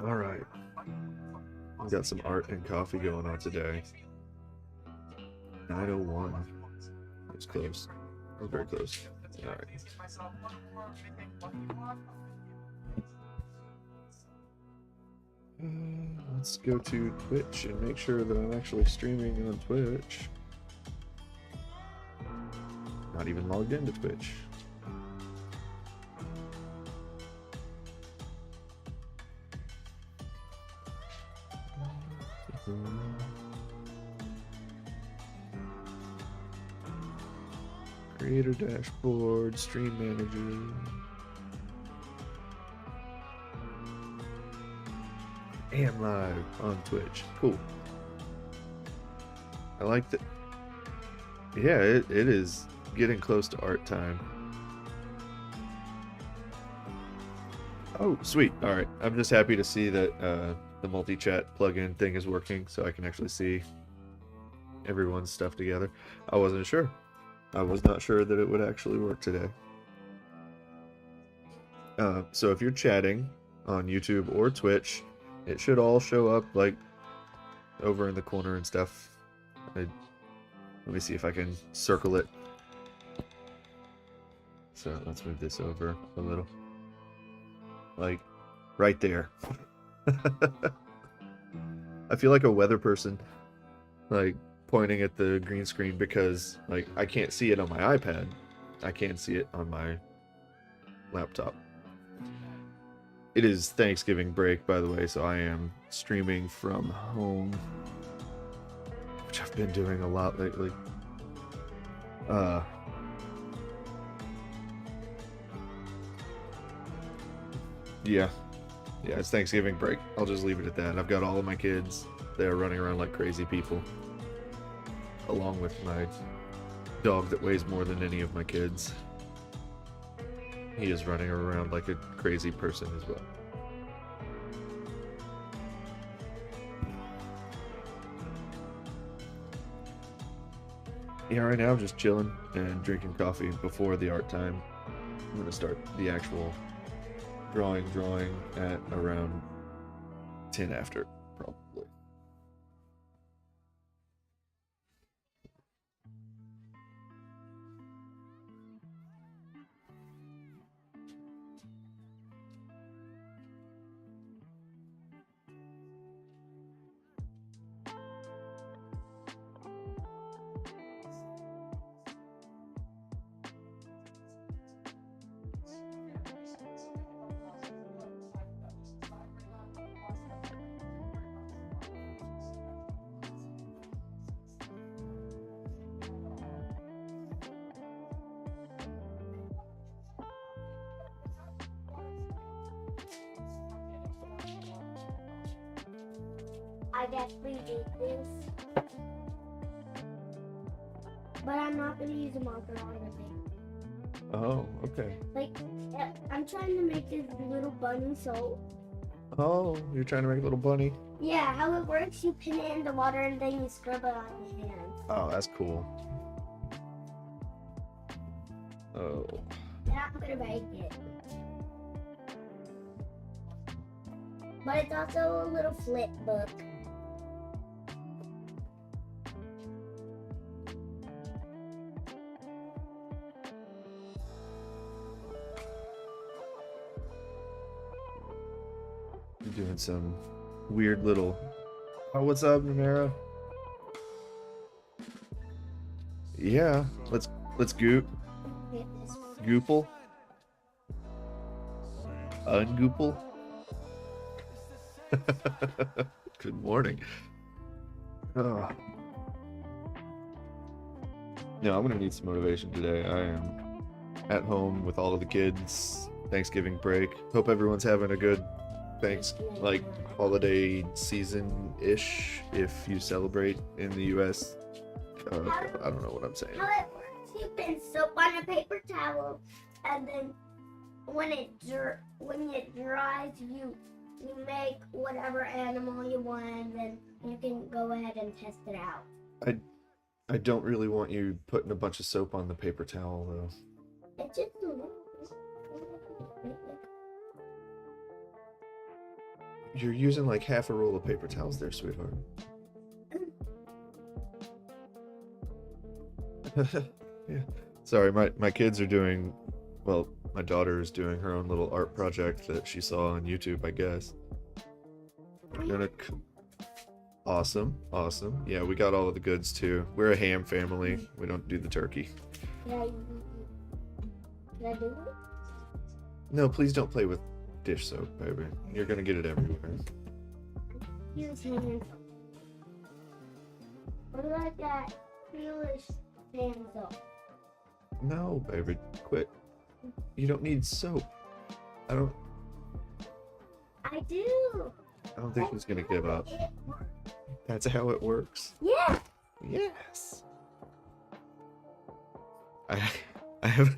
All right. We got some art and coffee going on today. 9:01. It was close. It was very close. All right. Let's go to Twitch and make sure that I'm actually streaming on Twitch. Not even logged into Twitch. Creator dashboard, stream manager. And live on Twitch. Cool. I like that. Yeah, it is getting close to art time. Oh, sweet. All right. I'm just happy to see that the multi-chat plugin thing is working so I can actually see everyone's stuff together. I wasn't sure. I was not sure that it would actually work today. So if you're chatting on YouTube or Twitch, it should all show up like over in the corner and stuff. Let me see if I can circle it. So let's move this over a little. Like right there. I feel like a weather person, like pointing at the green screen because like I can't see it on my iPad. I can't see it on my laptop. It is Thanksgiving break, by the way, so I am streaming from home, which I've been doing a lot lately. Yeah, it's Thanksgiving break. I'll just leave it at that. I've got all of my kids. They are running around like crazy people, along with my dog that weighs more than any of my kids. He is running around like a crazy person as well. Yeah, right now I'm just chilling and drinking coffee before the art time. I'm gonna start the actual drawing at around 10 after, probably. I definitely did this, but I'm not gonna use a marker on the paper. Oh, okay. Like, I'm trying to make this little bunny soap. Oh, you're trying to make a little bunny? Yeah, how it works, you pin it in the water and then you scrub it on your hands. Oh, that's cool. Oh. And I'm gonna make it. But it's also a little flip book. You're doing some weird little... Oh, what's up, Numera? Yeah, let's goop. Goople. Ungoople. Good morning. Oh. No, I'm gonna need some motivation today. I am at home with all of the kids. Thanksgiving break. Hope everyone's having a good holiday season-ish if you celebrate in the US. I don't know what I'm saying. How it works, you pin soap on a paper towel, and then when it dries, you make whatever animal you want, and then you can go ahead and test it out. I don't really want you putting a bunch of soap on the paper towel, though. It's just You're using like half a roll of paper towels there, sweetheart. Yeah. Sorry, my kids are doing, well, my daughter is doing her own little art project that she saw on YouTube, I guess. Awesome, awesome. Yeah, we got all of the goods too. We're a ham family. We don't do the turkey. Can I do it? No, please don't play with dish soap, baby. You're gonna get it everywhere. Use hand soap. What about that foolish hand soap? No, baby, quit. You don't need soap. I don't do. think he's gonna give up. That's how it works. Yeah. Yes. I have,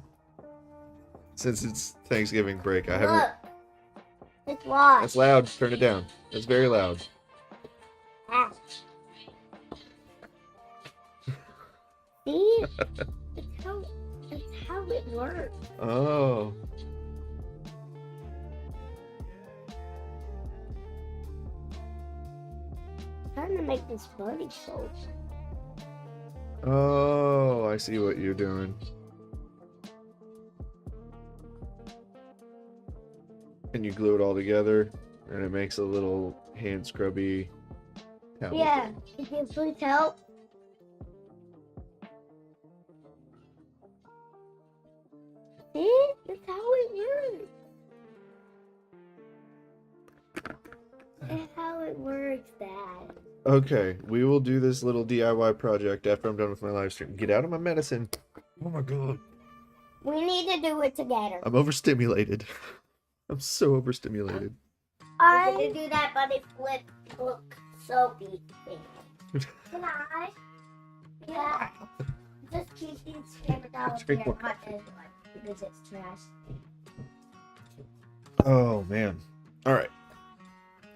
since it's Thanksgiving break, I haven't. Look. It's washed. That's loud. Turn it down. That's very loud. Ah. See? It's how it works. Oh. Trying to make this body soap. Oh, I see what you're doing. And you glue it all together, and it makes a little hand scrubby tablet. Yeah. Can you please help? See? That's how it works. That's how it works, Dad. Okay, we will do this little DIY project after I'm done with my live stream. Get out of my medicine. Oh my god. We need to do it together. I'm overstimulated. I'm so overstimulated. I need to do that, but it look soapy thing. Can I? Yeah. Just keep these paper towels Drink here, more hot as well, because it's trash. Oh man. Alright.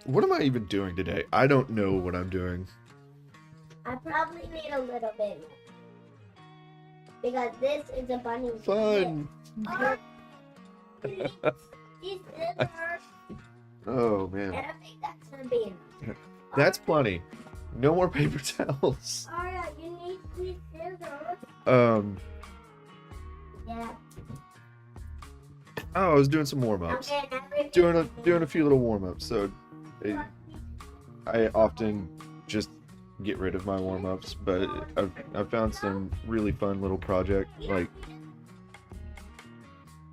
What am I even doing today? I don't know what I'm doing. I probably need a little bit more. Because this is a bunny. Fun. These scissors. Oh man. And I think that's gonna be enough. That's plenty. No more paper towels. Alright, you need these scissors. Yeah. Oh, I was doing some warm-ups. I'm getting everything. Doing a few little warm-ups. So I often just get rid of my warm-ups, but I've found some really fun little project, like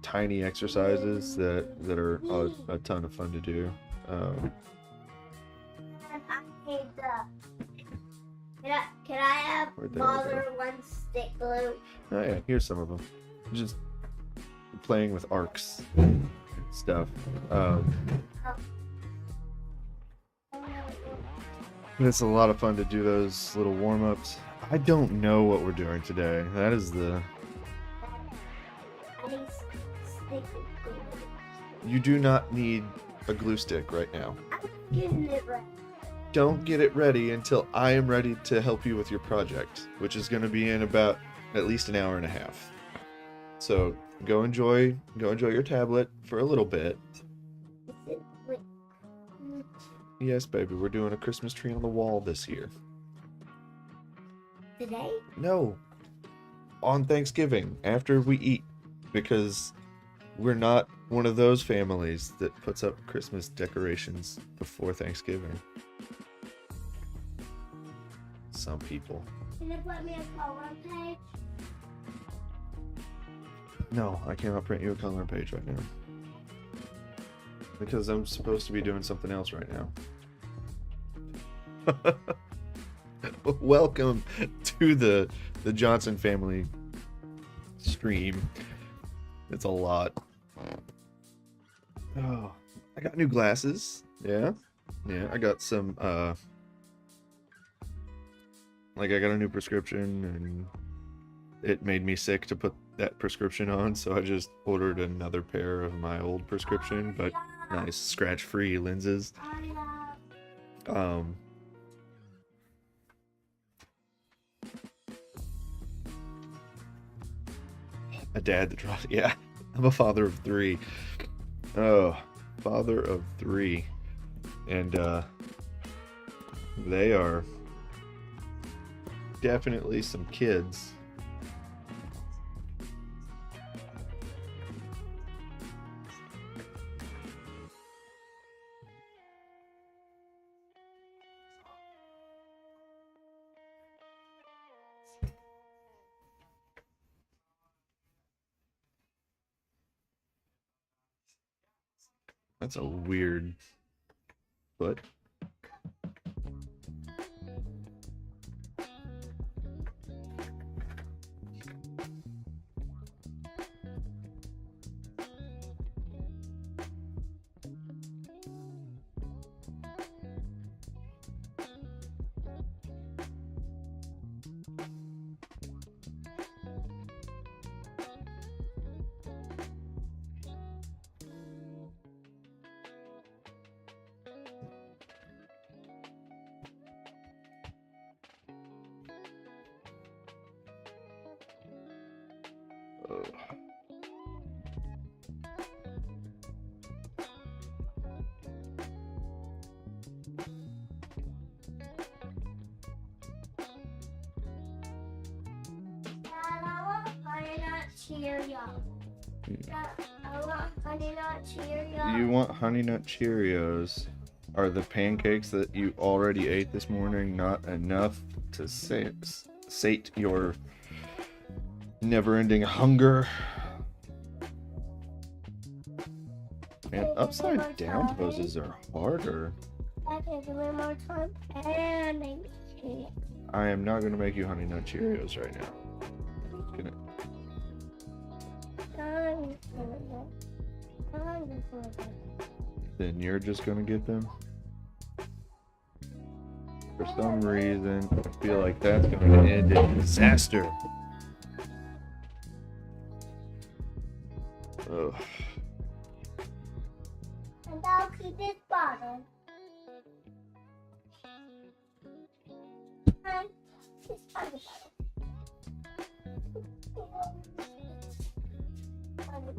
tiny exercises that are a ton of fun to do. And I need can I have Right there, Father one stick glue? Oh yeah, here's some of them. Just playing with arcs and stuff. It's a lot of fun to do those little warm-ups. I don't know what we're doing today. That is the... I need stick glue. You do not need a glue stick right now. I'm getting it right. Don't get it ready until I am ready to help you with your project, which is going to be in about at least an hour and a half. So go enjoy your tablet for a little bit. Wait. Yes, baby, we're doing a Christmas tree on the wall this year. Today? No, on Thanksgiving, after we eat, because we're not one of those families that puts up Christmas decorations before Thanksgiving. Some people. Can you put me a coloring page? No, I cannot print you a coloring page right now. Because I'm supposed to be doing something else right now. Welcome to the Johnson family stream. It's a lot. Oh, I got new glasses. Yeah. Yeah, I got some like I got a new prescription and it made me sick to put that prescription on, so I just ordered another pair of my old prescription, but nice scratch-free lenses. A dad that draws. Yeah, I'm a father of 3. Oh, father of 3. And they are definitely some kids. That's a weird foot. Ugh. You want Honey Nut Cheerios? Are the pancakes that you already ate this morning not enough to sate your never-ending hunger? And upside down poses are harder. Okay, give me more time. And maybe. I am not gonna make you Honey Nut Cheerios right now. I'm just then you're just gonna get them? For some reason, I feel like that's gonna end in disaster. Ugh. And I'll keep this bottle. And this other bottle.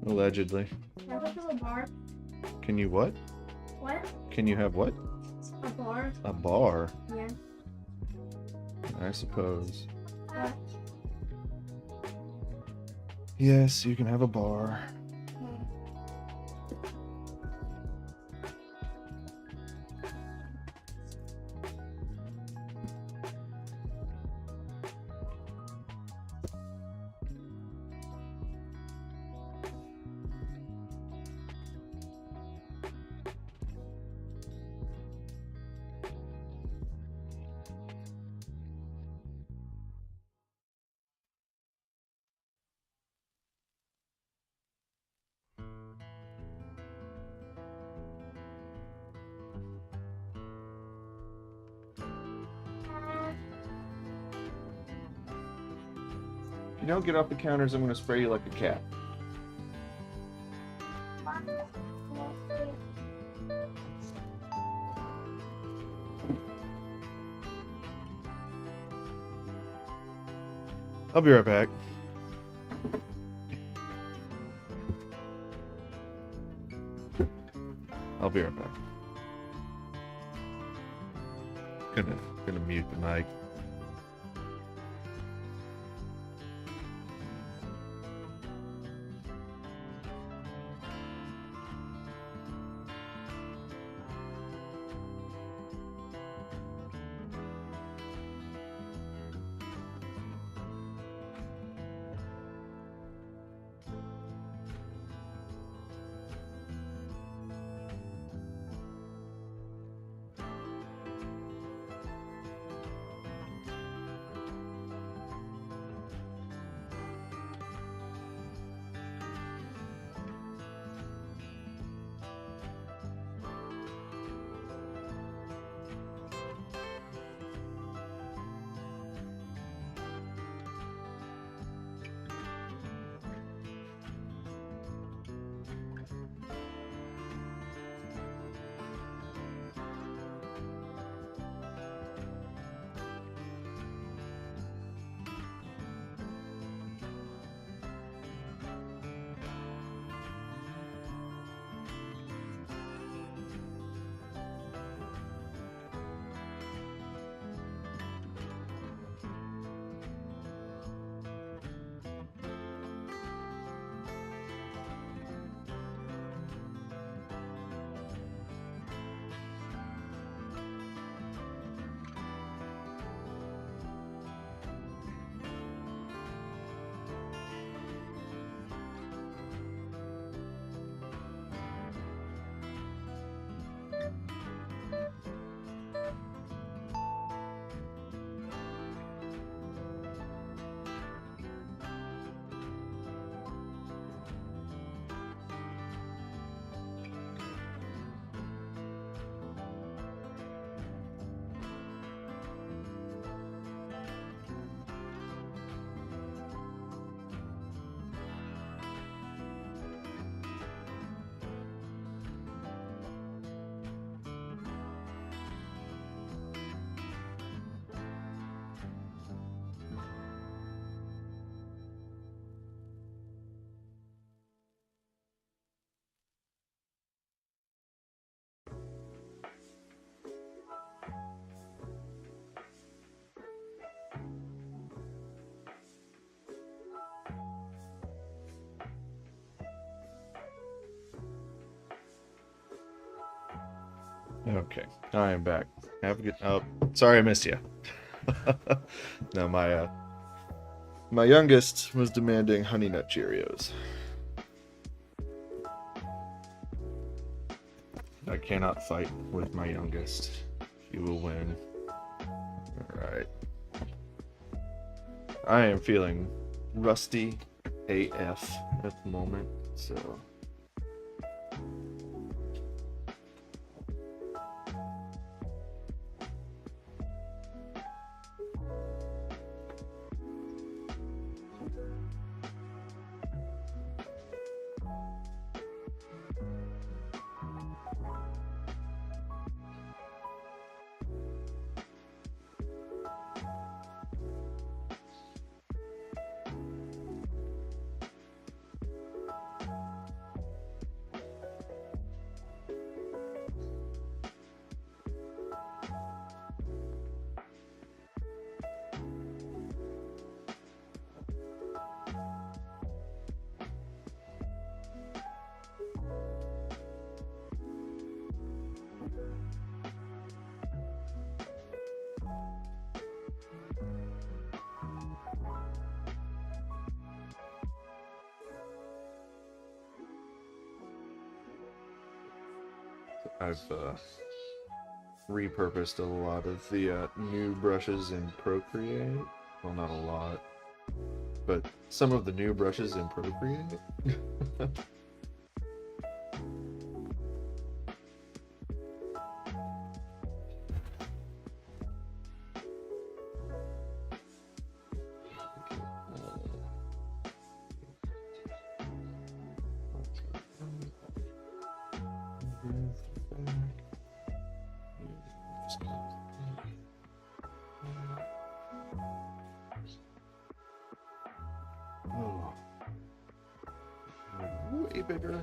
Allegedly. Can I go to a bar? Can you what? What? Can you have what? A bar? A bar? Yeah. I suppose. Uh, Yes, you can have a bar. If you don't get off the counters, I'm going to spray you like a cat. I'll be right back. I'll be right back. Gonna mute the mic. Okay, I am back. Have a good. Oh, sorry I missed you. No, my youngest was demanding Honey Nut Cheerios. I cannot fight with my youngest. She will win. Alright. I am feeling rusty AF at the moment, so. I've repurposed a lot of the new brushes in Procreate. Well, not a lot, but some of the new brushes in Procreate. Oh, way bigger.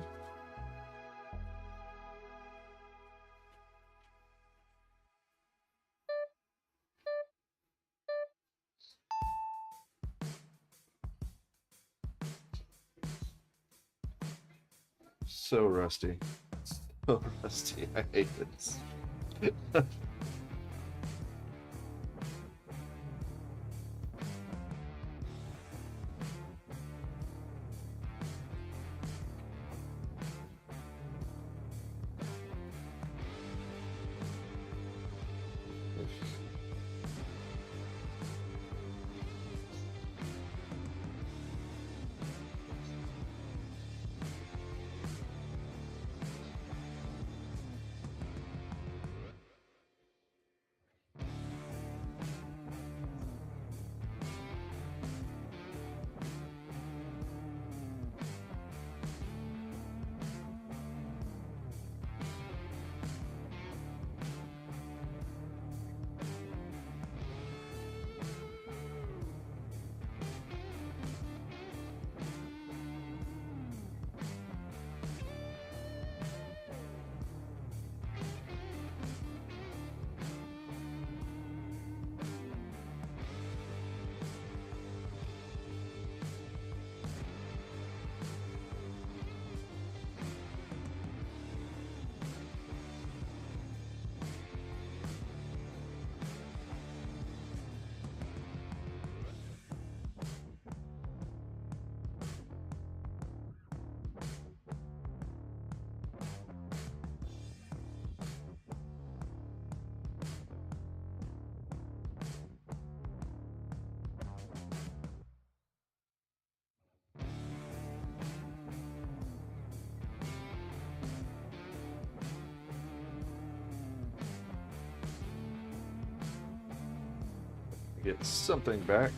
So rusty. So rusty. I hate this. Get something back.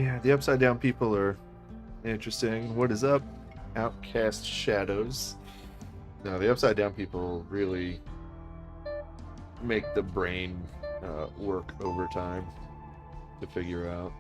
Yeah, the upside down people are interesting. What is up, Outcast Shadows? No, the upside down people really make the brain work overtime to figure out.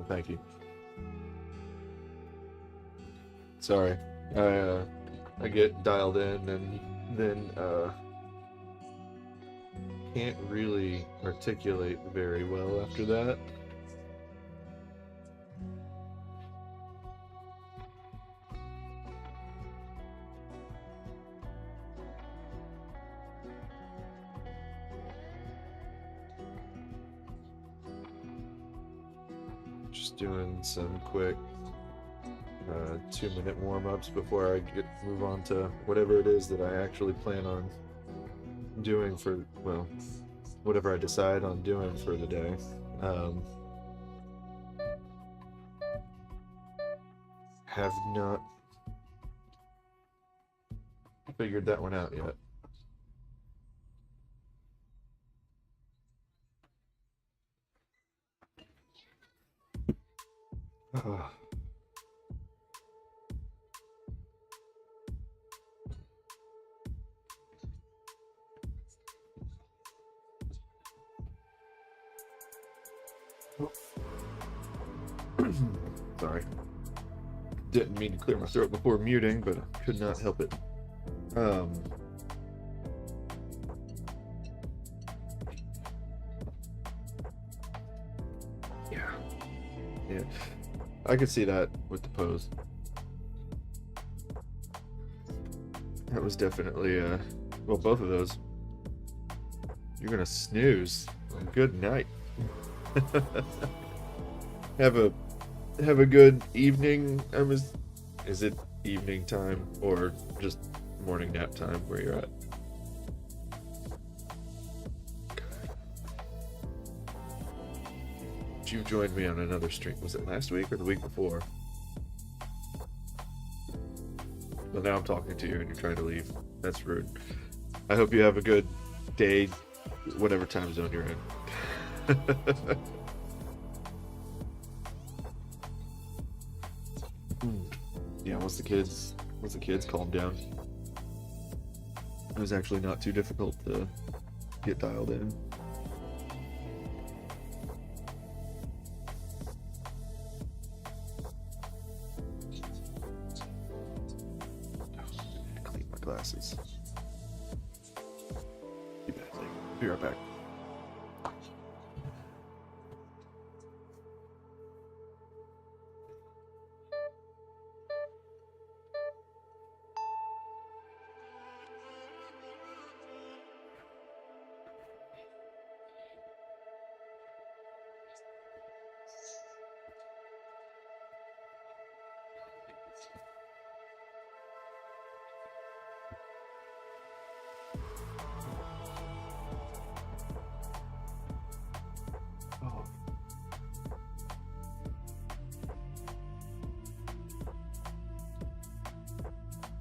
thank you. Sorry, I get dialed in and then can't really articulate very well after that. Just doing some quick 2-minute warm-ups before I move on to whatever it is that I actually plan on doing for, well, whatever I decide on doing for the day. Have not figured that one out yet. Sorry. Didn't mean to clear my throat before muting, but I could not help it. Yeah. I could see that with the pose. That was definitely, well, both of those. You're gonna snooze. Good night. Have a good evening. Is it evening time or just morning nap time where you're at? You joined me on another stream. Was it last week or the week before? Well, now I'm talking to you and you're trying to leave. That's rude. I hope you have a good day, whatever time zone you're in. Yeah, once the kids calm down, it was actually not too difficult to get dialed in. Clean my glasses. Be right back.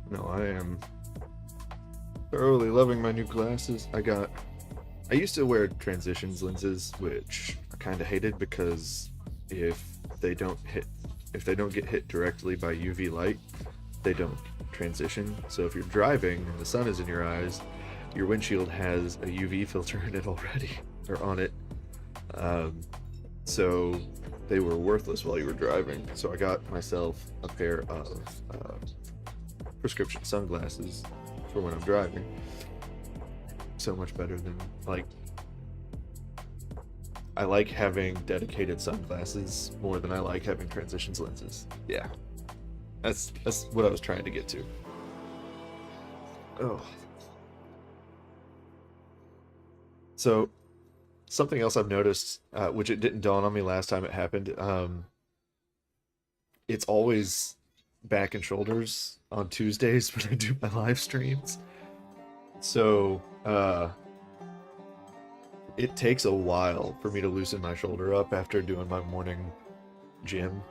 No, I am thoroughly loving my new glasses. I used to wear transitions lenses, which I kind of hated because if they don't get hit directly by UV light, they don't transition. So if you're driving and the sun is in your eyes, your windshield has a UV filter in it already, or on it. So they were worthless while you were driving. So I got myself a pair of prescription sunglasses for when I'm driving. So much better than, like, I like having dedicated sunglasses more than I like having transitions lenses. Yeah, that's what I was trying to get to. Oh, so something else I've noticed, which it didn't dawn on me last time it happened, it's always back and shoulders on Tuesdays when I do my live streams. So it takes a while for me to loosen my shoulder up after doing my morning gym.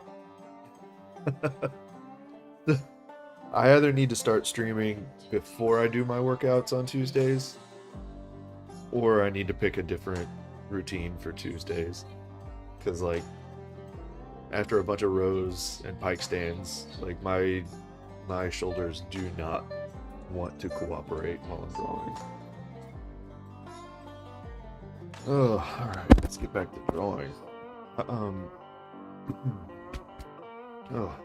I either need to start streaming before I do my workouts on Tuesdays, or I need to pick a different routine for Tuesdays. Because, like, after a bunch of rows and pike stands, like, my shoulders do not want to cooperate while I'm drawing. Oh, alright, let's get back to drawing. Oh.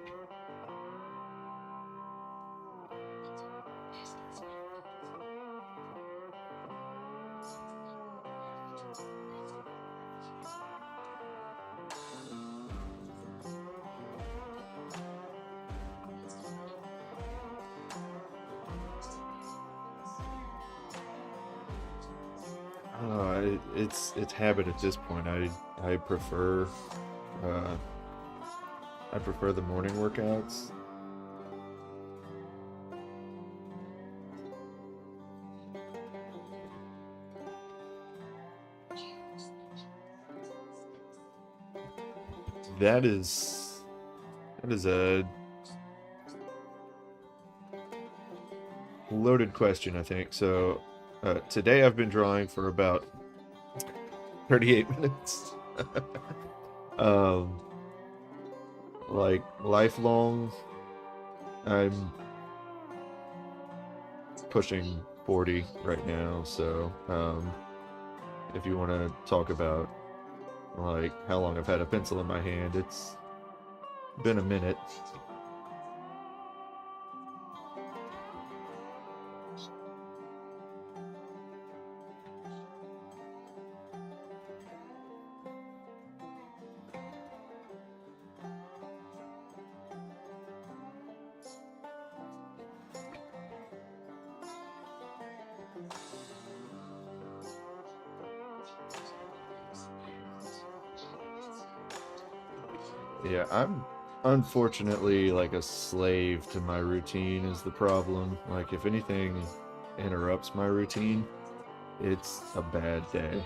It's habit at this point. I prefer uh, I prefer the morning workouts. That is that is a loaded question, I think. So today I've been drawing for about 38 minutes. um, like lifelong, I'm pushing 40 right now. So if you want to talk about like how long I've had a pencil in my hand, it's been a minute. Yeah, I'm unfortunately like a slave to my routine is the problem. Like if anything interrupts my routine, it's a bad day.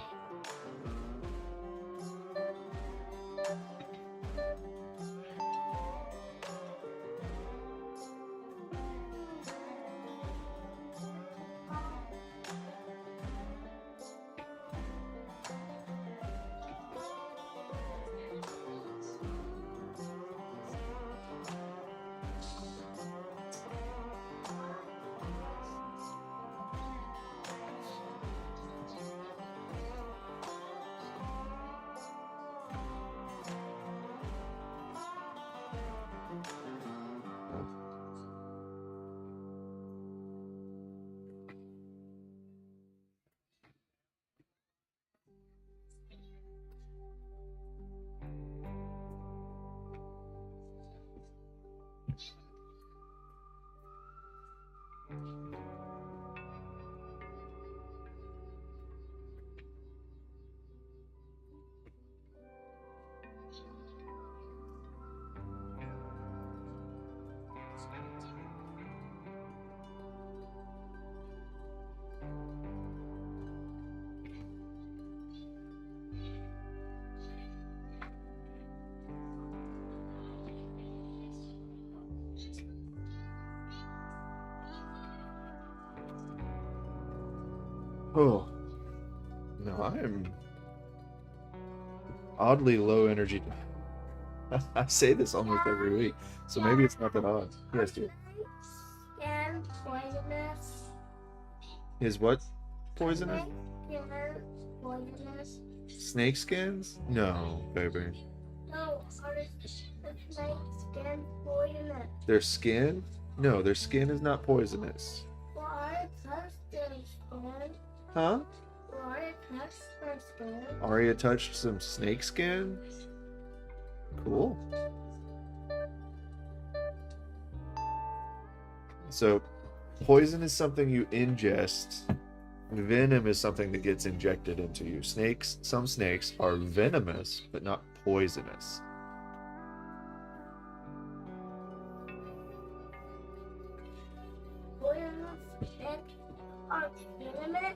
Oh, no, I am oddly low energy. I say this almost every week, so maybe it's not that odd. Yes, dude. And poisonous. Is what poisonous? Snake skin poisonous. Snake skins? No, baby. No, are the snake skin poisonous? Their skin? No, their skin is not poisonous. Well, I touched their skin. Huh? Well, I touched their skin. Arya touched some snake skin? Cool. So, poison is something you ingest. Venom is something that gets injected into you. Some snakes are venomous, but not poisonous. Poisonous snakes are venomous.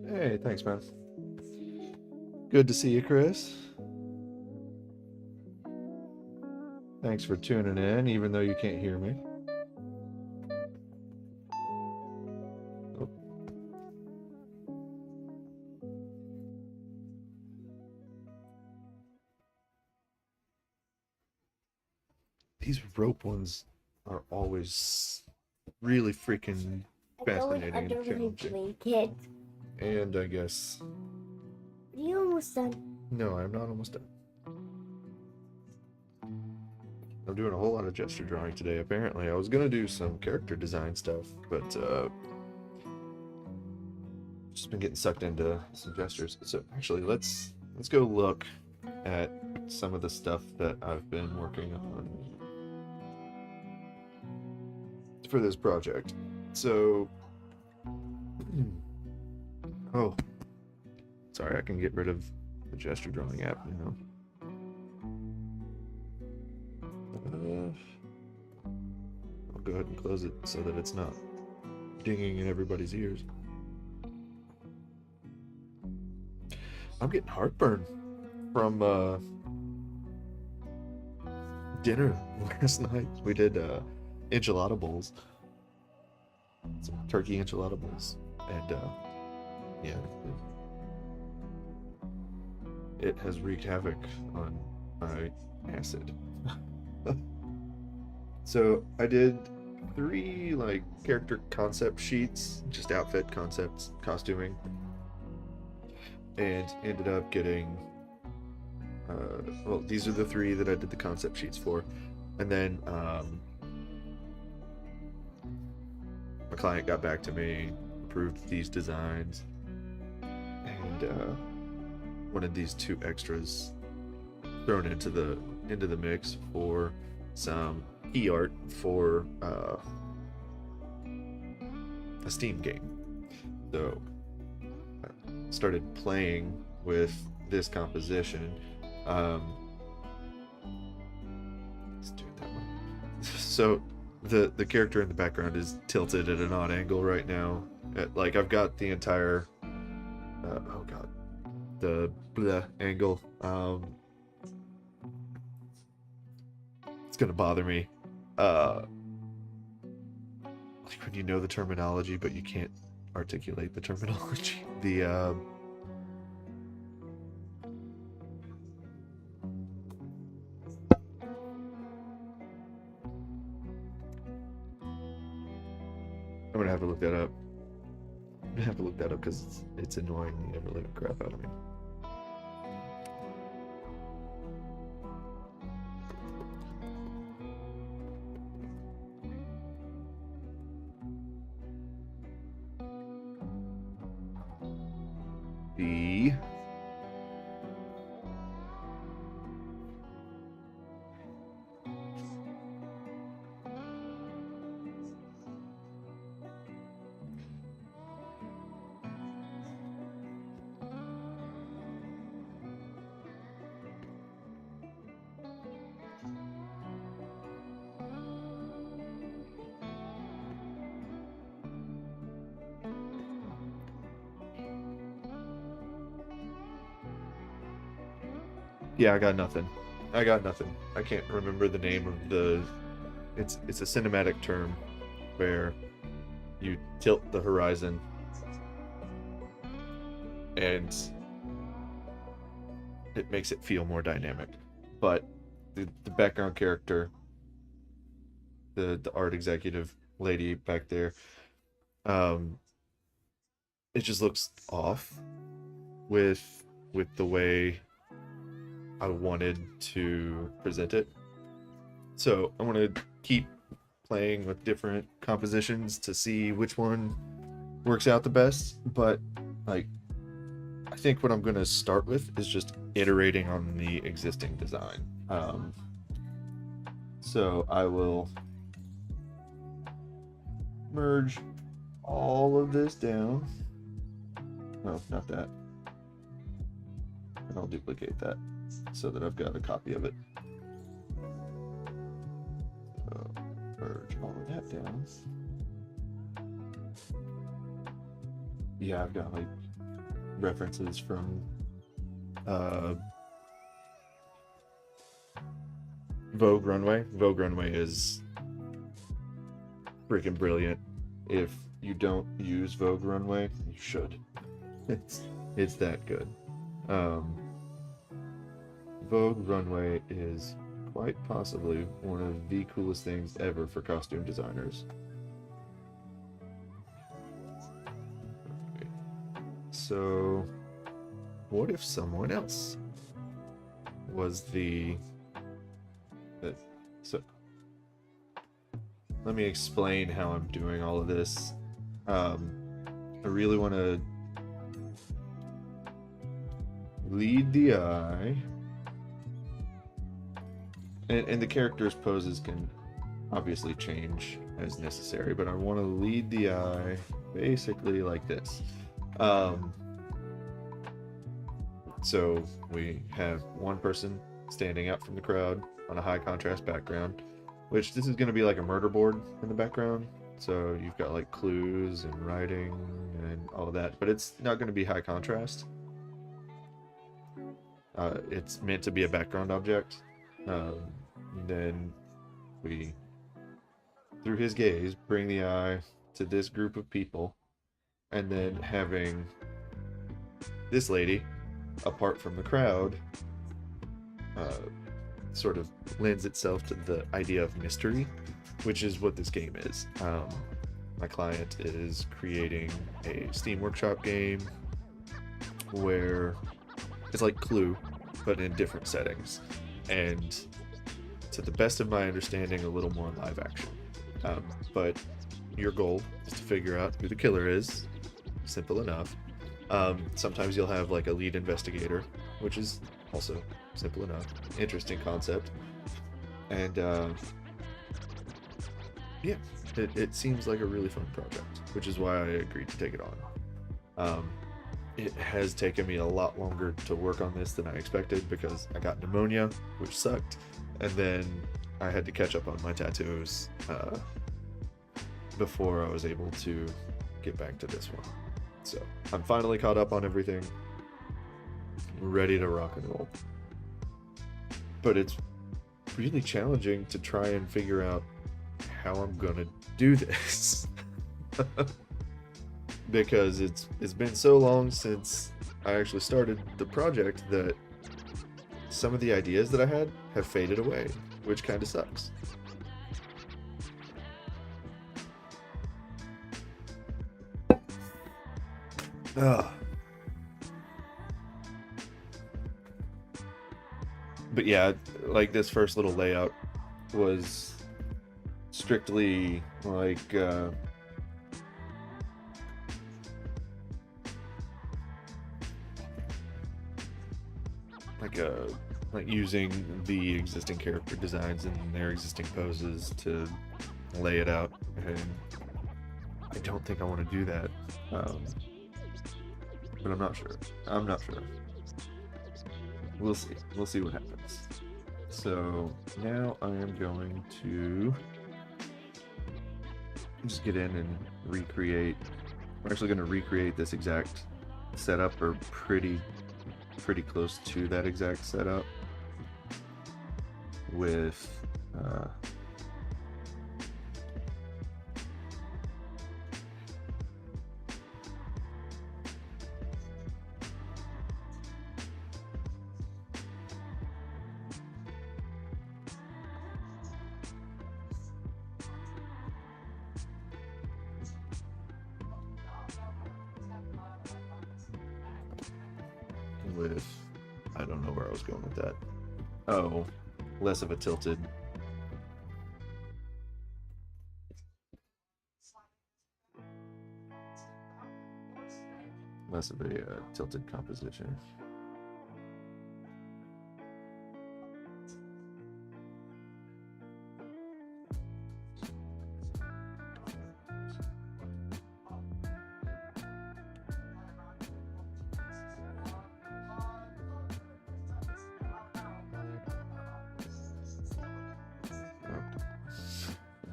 Hey, thanks, man. Good to see you, Chris. Thanks for tuning in, even though you can't hear me. Oh. These rope ones are always really freaking fascinating and challenging. blanket. And I guess... Are you almost done? No, I'm not almost done. I'm doing a whole lot of gesture drawing today, apparently. I was gonna do some character design stuff, but just been getting sucked into some gestures. So actually, let's go look at some of the stuff that I've been working on for this project. So, oh, sorry, I can get rid of the gesture drawing app now. I'll go ahead and close it so that it's not dinging in everybody's ears. I'm getting heartburn from dinner last night. We did enchilada bowls, some turkey enchilada bowls, and yeah, it has wreaked havoc on my acid. So I did 3 like character concept sheets, just outfit concepts, costuming, and ended up getting well, these are the 3 that I did the concept sheets for, and then my client got back to me, approved these designs, and wanted these 2 extras thrown into the mix for some e-art for a Steam game. So I started playing with this composition. Let's do it that way. So the character in the background is tilted at an odd angle right now. Like I've got the entire oh god, the bleh angle. It's gonna bother me. Like when you know the terminology but you can't articulate the terminology. I'm gonna have to look that up. I'm gonna have to look that up because it's annoying the ever living crap out of me. The Yeah, I got nothing. I got nothing. I can't remember the name of the... It's a cinematic term where you tilt the horizon and it makes it feel more dynamic. But the background character, the art executive lady back there, it just looks off with the way I wanted to present it. So I want to keep playing with different compositions to see which one works out the best. But like, I think what I'm going to start with is just iterating on the existing design. So I will merge all of this down. No, not that. And I'll duplicate that so that I've got a copy of it. So merge all of that down. Yeah, I've got like references from Vogue Runway. Vogue Runway is freaking brilliant. If you don't use Vogue Runway, you should. It's that good. Vogue Runway is quite possibly one of the coolest things ever for costume designers. So, what if someone else was so let me explain how I'm doing all of this. I really want to lead the eye, and the character's poses can obviously change as necessary, but I want to lead the eye basically like this. So we have one person standing out from the crowd on a high contrast background, which this is going to be like a murder board in the background. So you've got like clues and writing and all of that, but it's not going to be high contrast. It's meant to be a background object. Then we, through his gaze, bring the eye to this group of people, and then having this lady apart from the crowd sort of lends itself to the idea of mystery, which is what this game is. My client is creating a Steam Workshop game where it's like Clue, but in different settings, and to the best of my understanding, a little more live action. But your goal is to figure out who the killer is. Simple enough. Sometimes you'll have like a lead investigator, which is also simple enough. Interesting concept. And yeah, it seems like a really fun project, which is why I agreed to take it on. It has taken me a lot longer to work on this than I expected because I got pneumonia, which sucked, and then I had to catch up on my tattoos before I was able to get back to this one. So I'm finally caught up on everything, ready to rock and roll. But it's really challenging to try and figure out how I'm gonna do this. Because it's been so long since I actually started the project that some of the ideas that I had have faded away, which kind of sucks. But yeah, like this first little layout was strictly like like using the existing character designs and their existing poses to lay it out, and I don't think I want to do that. But I'm not sure. We'll see what happens. So now I am going to just get in and recreate. I'm actually going to recreate this exact setup, or pretty close to that exact setup, with I don't know where I was going with that. Oh, less of a tilted. Less of a tilted composition.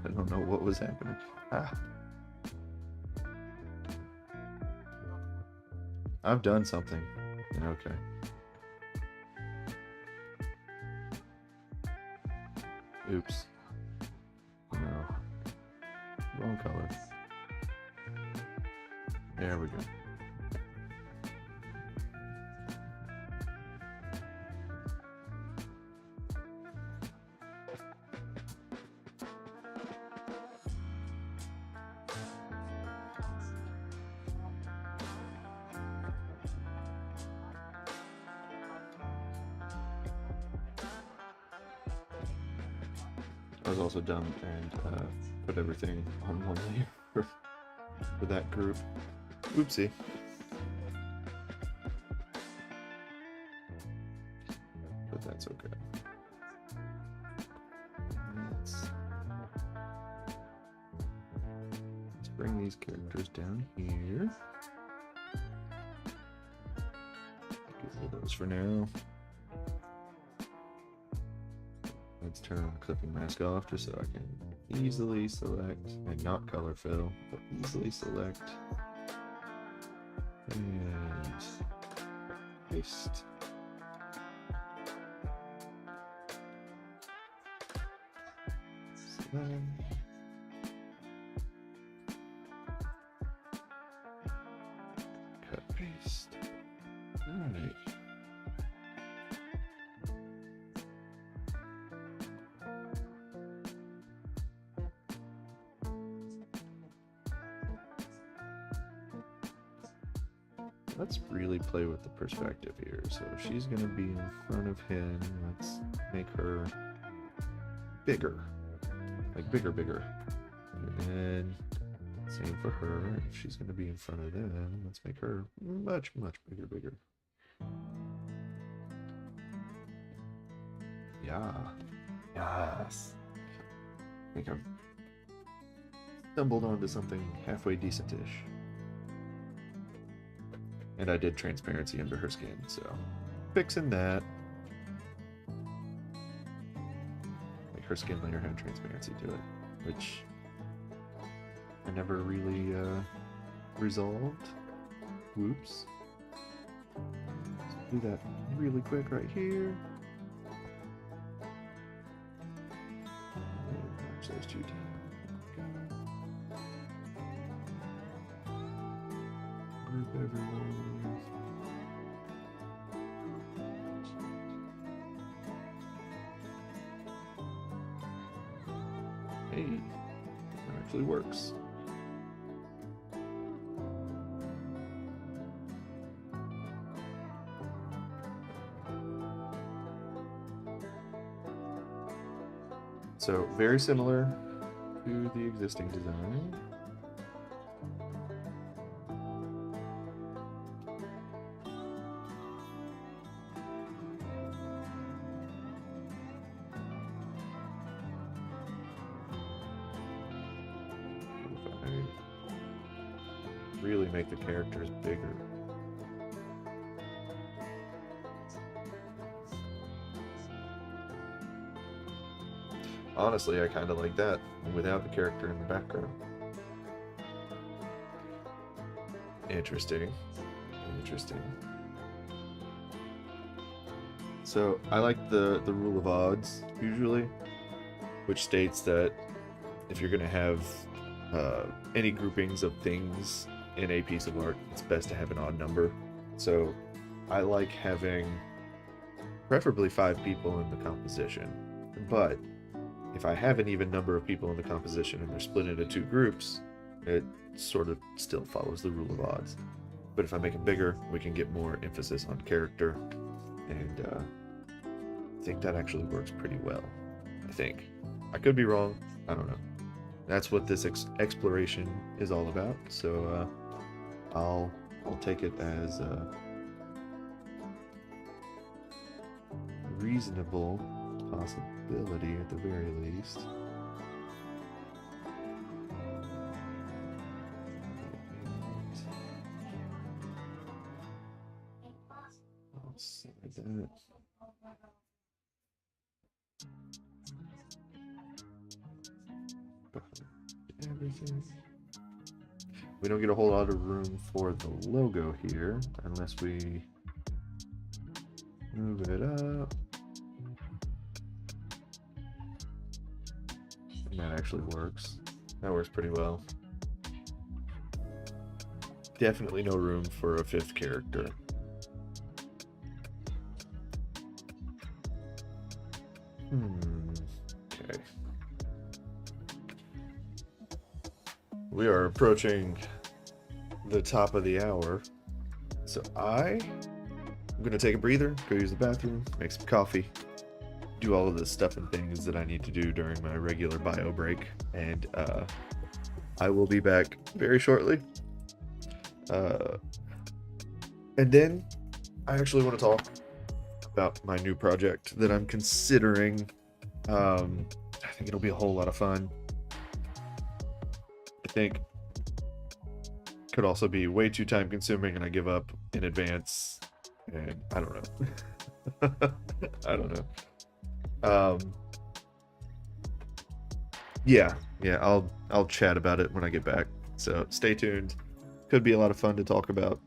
I don't know what was happening. I've done something. Okay. Oops. No. Wrong color. There we go. I was also dumb and put everything on one layer for that group. Oopsie. But that's okay. Let's bring these characters down here. Get rid of those for now. Let's turn the clipping mask off just so I can easily select and not color fill, but easily select and paste. Cut paste. Alright. Let's really play with the perspective here. So she's gonna be in front of him. Let's make her bigger. Like bigger. And same for her. If she's gonna be in front of them, let's make her much bigger. Yeah. Yes. I think I've stumbled onto something halfway decent-ish. And I did transparency under her skin, so fixing that. Like her skin layer had transparency to it, which I never really resolved. Whoops. So do that really quick right here. Merge those two down. Group everyone. Hey, that actually works. So very similar to the existing design. Really make the characters bigger. Honestly, I kind of like that without the character in the background. Interesting. So I like the rule of odds usually, which states that if you're going to have any groupings of things in a piece of art, it's best to have an odd number. So I like having preferably 5 people in the composition, but if I have an even number of people in the composition and they're split into 2 groups, it sort of still follows the rule of odds. But if I make it bigger, we can get more emphasis on character, and I think that actually works pretty well. I think. I could be wrong. I don't know. That's what this exploration is all about. So I'll take it as a reasonable possibility at the very least. I'll say that. Everything. We don't get a whole lot of room for the logo here unless we move it up. And that actually works. That works pretty well. Definitely no room for a 5th character. Okay. We are approaching the top of the hour. So I'm gonna take a breather, go use the bathroom, make some coffee, do all of the stuff and things that I need to do during my regular bio break, and I will be back very shortly. And then I actually want to talk about my new project that I'm considering. I think it'll be a whole lot of fun. I think could also be way too time consuming and I give up in advance, and I don't know. I don't know. Yeah, I'll chat about it when I get back. So stay tuned. Could be a lot of fun to talk about.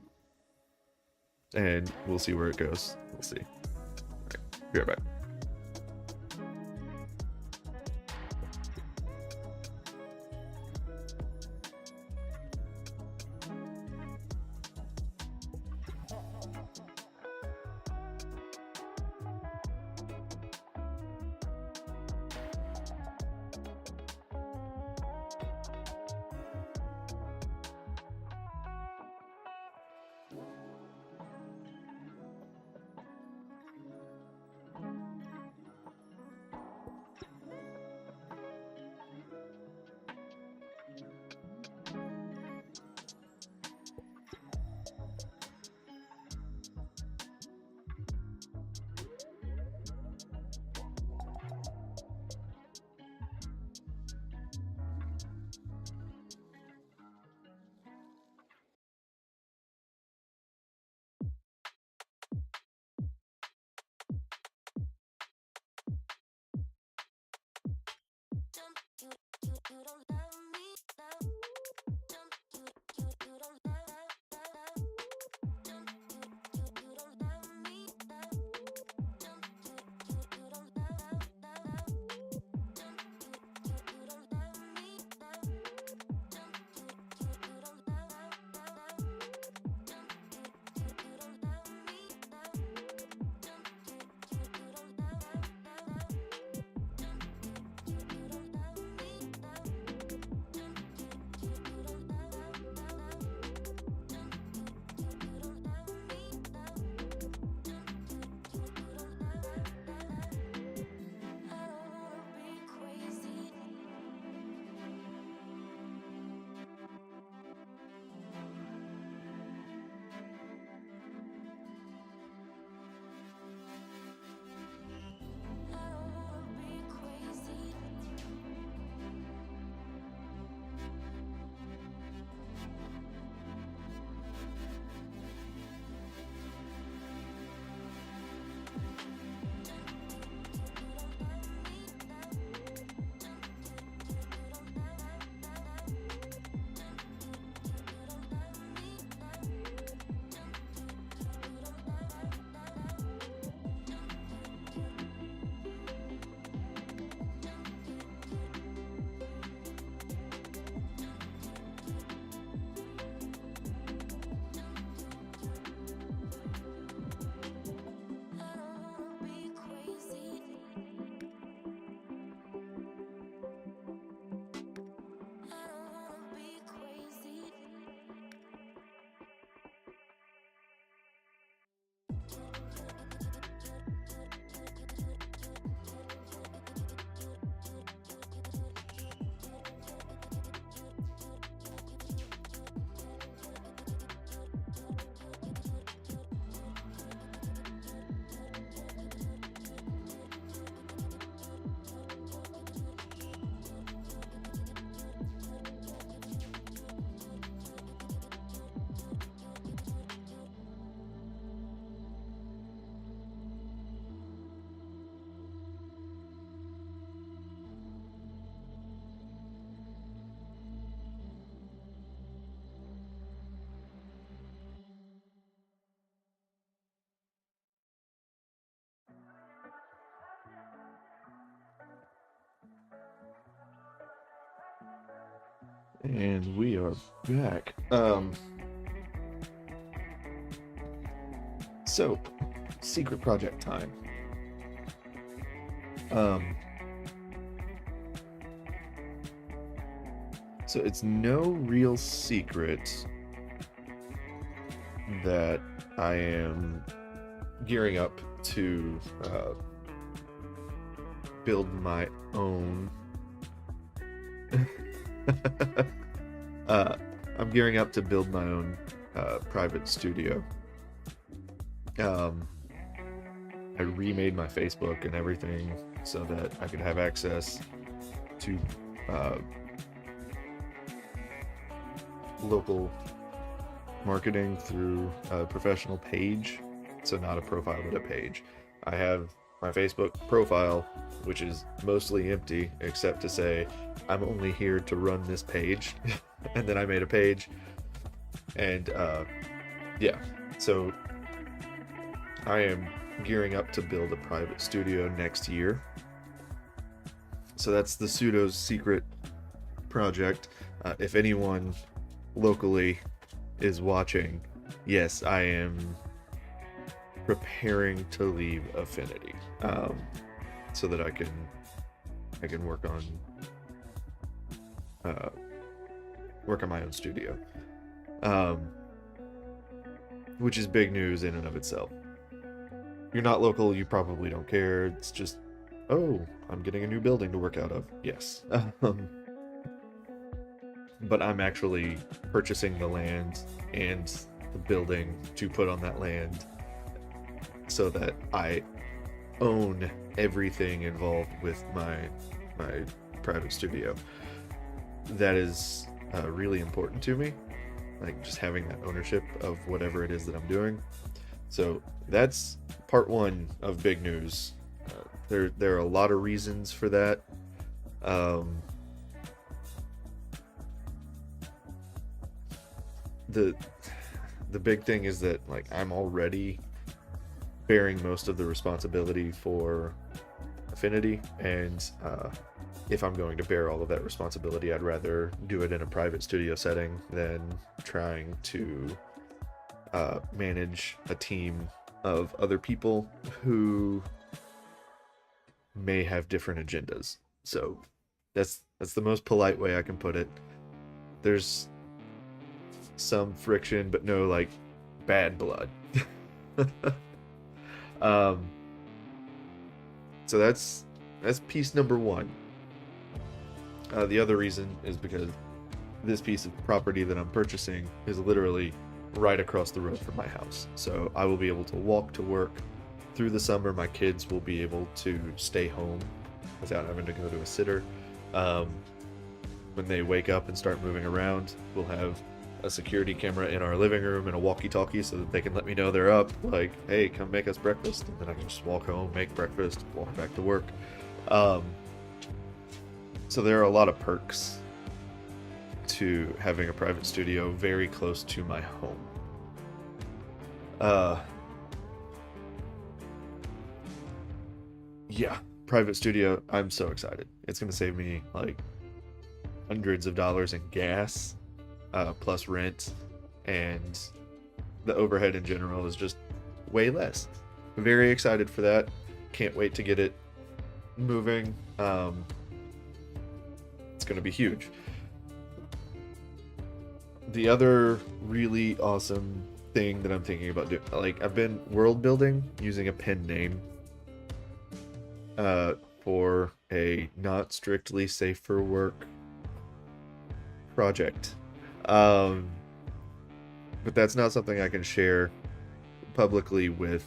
And we'll see where it goes. We'll see. All right, be right back. And we are back. So, secret project time. Um, so it's no real secret that I am gearing up to build my own. I'm gearing up to build my own private studio. I remade my Facebook and everything so that I could have access to local marketing through a professional page. So not a profile, but a page. I have my Facebook profile, which is mostly empty, except to say I'm only here to run this page. And then I made a page, and yeah, so I am gearing up to build a private studio next year. So that's the Pseudo's secret project. If anyone locally is watching, yes, I am preparing to leave Affinity, so that I can work on my own studio, which is big news in and of itself. You're not local, you probably don't care. It's just, oh, I'm getting a new building to work out of. Yes. But I'm actually purchasing the land and the building to put on that land so that I own everything involved with my private studio. That is really important to me, like just having that ownership of whatever it is that I'm doing. So that's part one of big news. There are a lot of reasons for that. The big thing is that, like, I'm already bearing most of the responsibility for Affinity, and if I'm going to bear all of that responsibility, I'd rather do it in a private studio setting than trying to manage a team of other people who may have different agendas. So that's the most polite way I can put it. There's some friction, but no, like, bad blood. So that's piece number one. The other reason is because this piece of property that I'm purchasing is literally right across the road from my house. So I will be able to walk to work through the summer. My kids will be able to stay home without having to go to a sitter. When they wake up and start moving around, we'll have a security camera in our living room and a walkie-talkie so that they can let me know they're up. Like, hey, come make us breakfast. And then I can just walk home, make breakfast, walk back to work. So there are a lot of perks to having a private studio very close to my home. Yeah, private studio, I'm so excited. It's gonna save me like hundreds of dollars in gas, plus rent, and the overhead in general is just way less. Very excited for that. Can't wait to get it moving. It's gonna be huge. The other really awesome thing that I'm thinking about doing, like, I've been world building using a pen name for a not strictly safe for work project. But that's not something I can share publicly with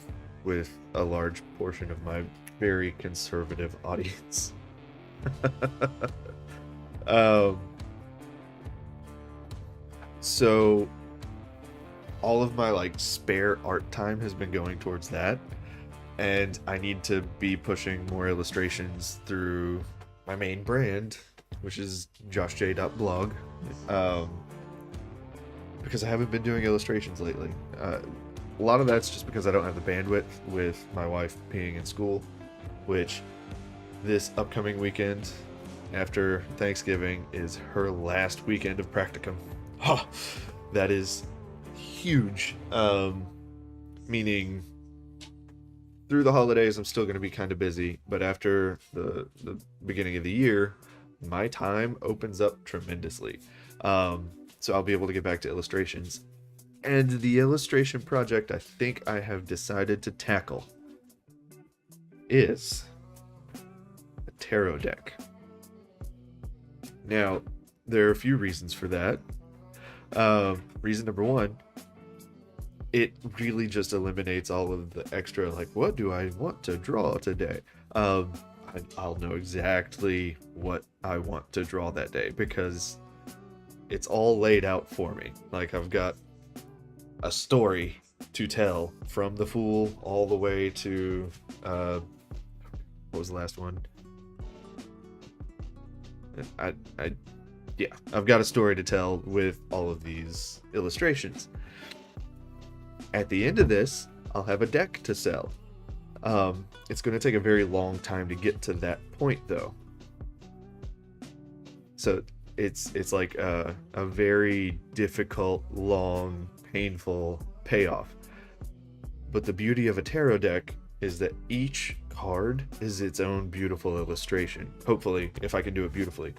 a large portion of my very conservative audience. So all of my like spare art time has been going towards that, and I need to be pushing more illustrations through my main brand, which is joshj.blog, because I haven't been doing illustrations lately. A lot of that's just because I don't have the bandwidth with my wife being in school, which this upcoming weekend after Thanksgiving is her last weekend of practicum. Oh, that is huge. Meaning through the holidays, I'm still going to be kind of busy, but after the beginning of the year, my time opens up tremendously. So I'll be able to get back to illustrations. And the illustration project I think I have decided to tackle is a tarot deck. Now, there are a few reasons for that. Reason number one, it really just eliminates all of the extra, like, what do I want to draw today? I'll know exactly what I want to draw that day because it's all laid out for me. Like, I've got a story to tell from the Fool all the way to, what was the last one? Yeah, I've got a story to tell with all of these illustrations. At the end of this, I'll have a deck to sell. It's going to take a very long time to get to that point, though. So it's like a very difficult, long, painful payoff. But the beauty of a tarot deck is that each card is its own beautiful illustration. Hopefully, if I can do it beautifully.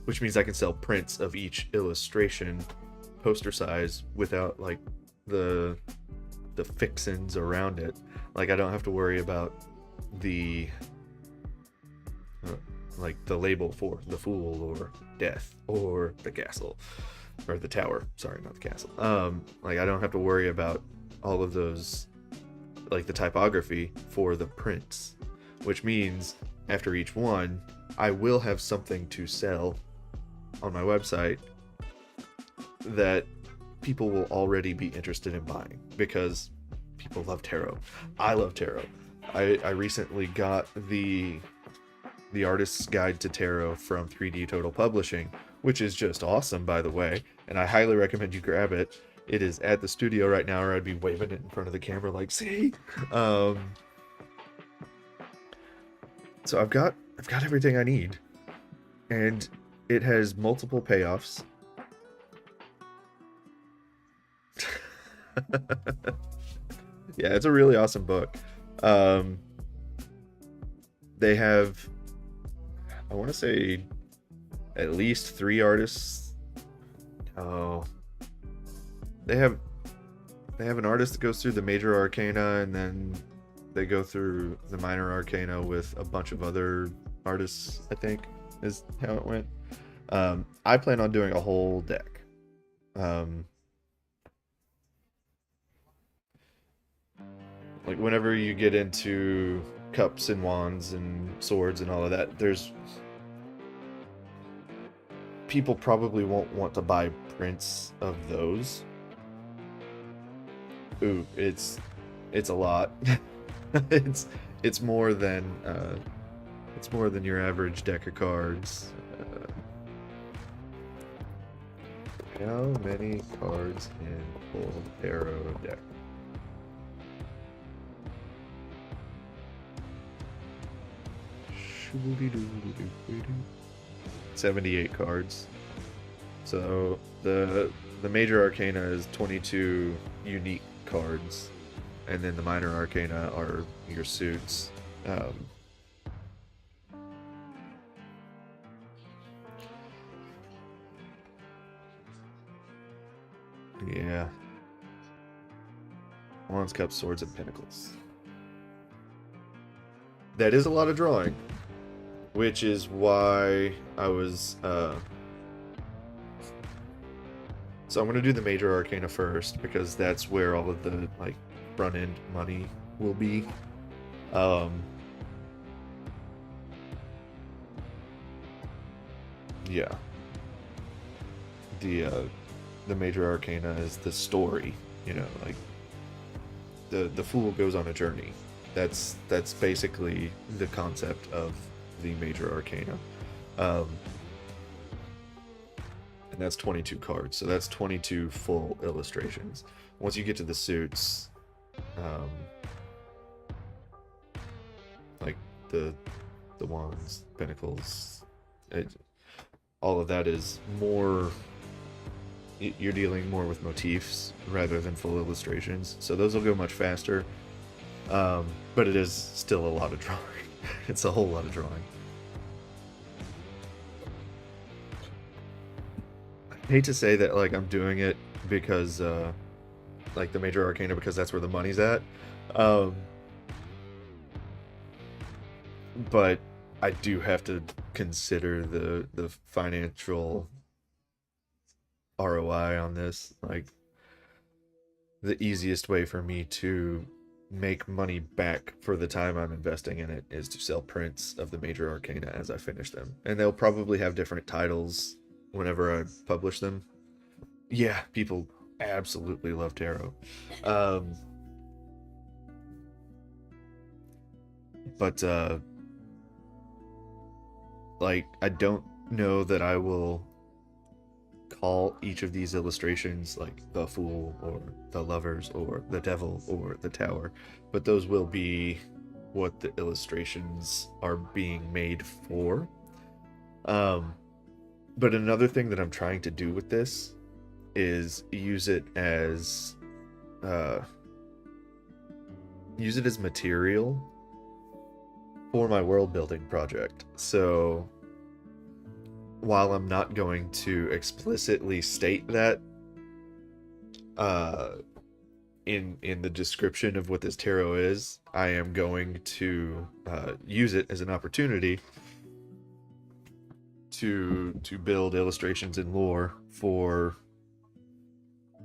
Which means I can sell prints of each illustration poster size without like the fixins around it. Like I don't have to worry about the like the label for the Fool or Death or the Castle or the Tower. Sorry, not the Castle. Like I don't have to worry about all of those, like the typography for the prints, which means after each one I will have something to sell on my website that people will already be interested in buying because people love tarot. I love tarot. I recently got the Artist's Guide to Tarot from 3D Total Publishing, which is just awesome, by the way, and I highly recommend you grab it. It is at the studio right now, or I'd be waving it in front of the camera like, see? So I've got everything I need, and it has multiple payoffs. Yeah, it's a really awesome book. They have, I want to say, at least 3 artists. Oh, they have an artist that goes through the major arcana, and then they go through the minor arcana with a bunch of other artists, I think is how it went. I plan on doing a whole deck. Like whenever you get into cups and wands and swords and all of that, there's people probably won't want to buy prints of those. Ooh, it's a lot. it's more than your average deck of cards. How many cards in full tarot deck? 78 cards. So the major arcana is 22 unique cards, and then the minor arcana are your suits. Yeah. Wands, Cups, Swords, and Pentacles. That is a lot of drawing, which is why I was, so I'm going to do the major arcana first, because that's where all of the, like, front-end money will be. Yeah. The major arcana is the story, you know, like, the Fool goes on a journey. That's basically the concept of the major arcana. And that's 22 cards, so that's 22 full illustrations. Once you get to the suits, like the the wands, pinnacles, all of that is more. You're dealing more with motifs rather than full illustrations, so those will go much faster. But it is still a lot of drawing. It's a whole lot of drawing. I hate to say that like I'm doing it because like the Major Arcana because that's where the money's at. But I do have to consider the financial ROI on this. Like the easiest way for me to make money back for the time I'm investing in it is to sell prints of the Major Arcana as I finish them. And they'll probably have different titles whenever I publish them. Yeah, people absolutely love tarot. But like I don't know that I will call each of these illustrations like the Fool or the Lovers or the Devil or the Tower, but those will be what the illustrations are being made for. But another thing that I'm trying to do with this is use it as material for my world building project. So while I'm not going to explicitly state that in the description of what this tarot is, I am going to use it as an opportunity to build illustrations and lore for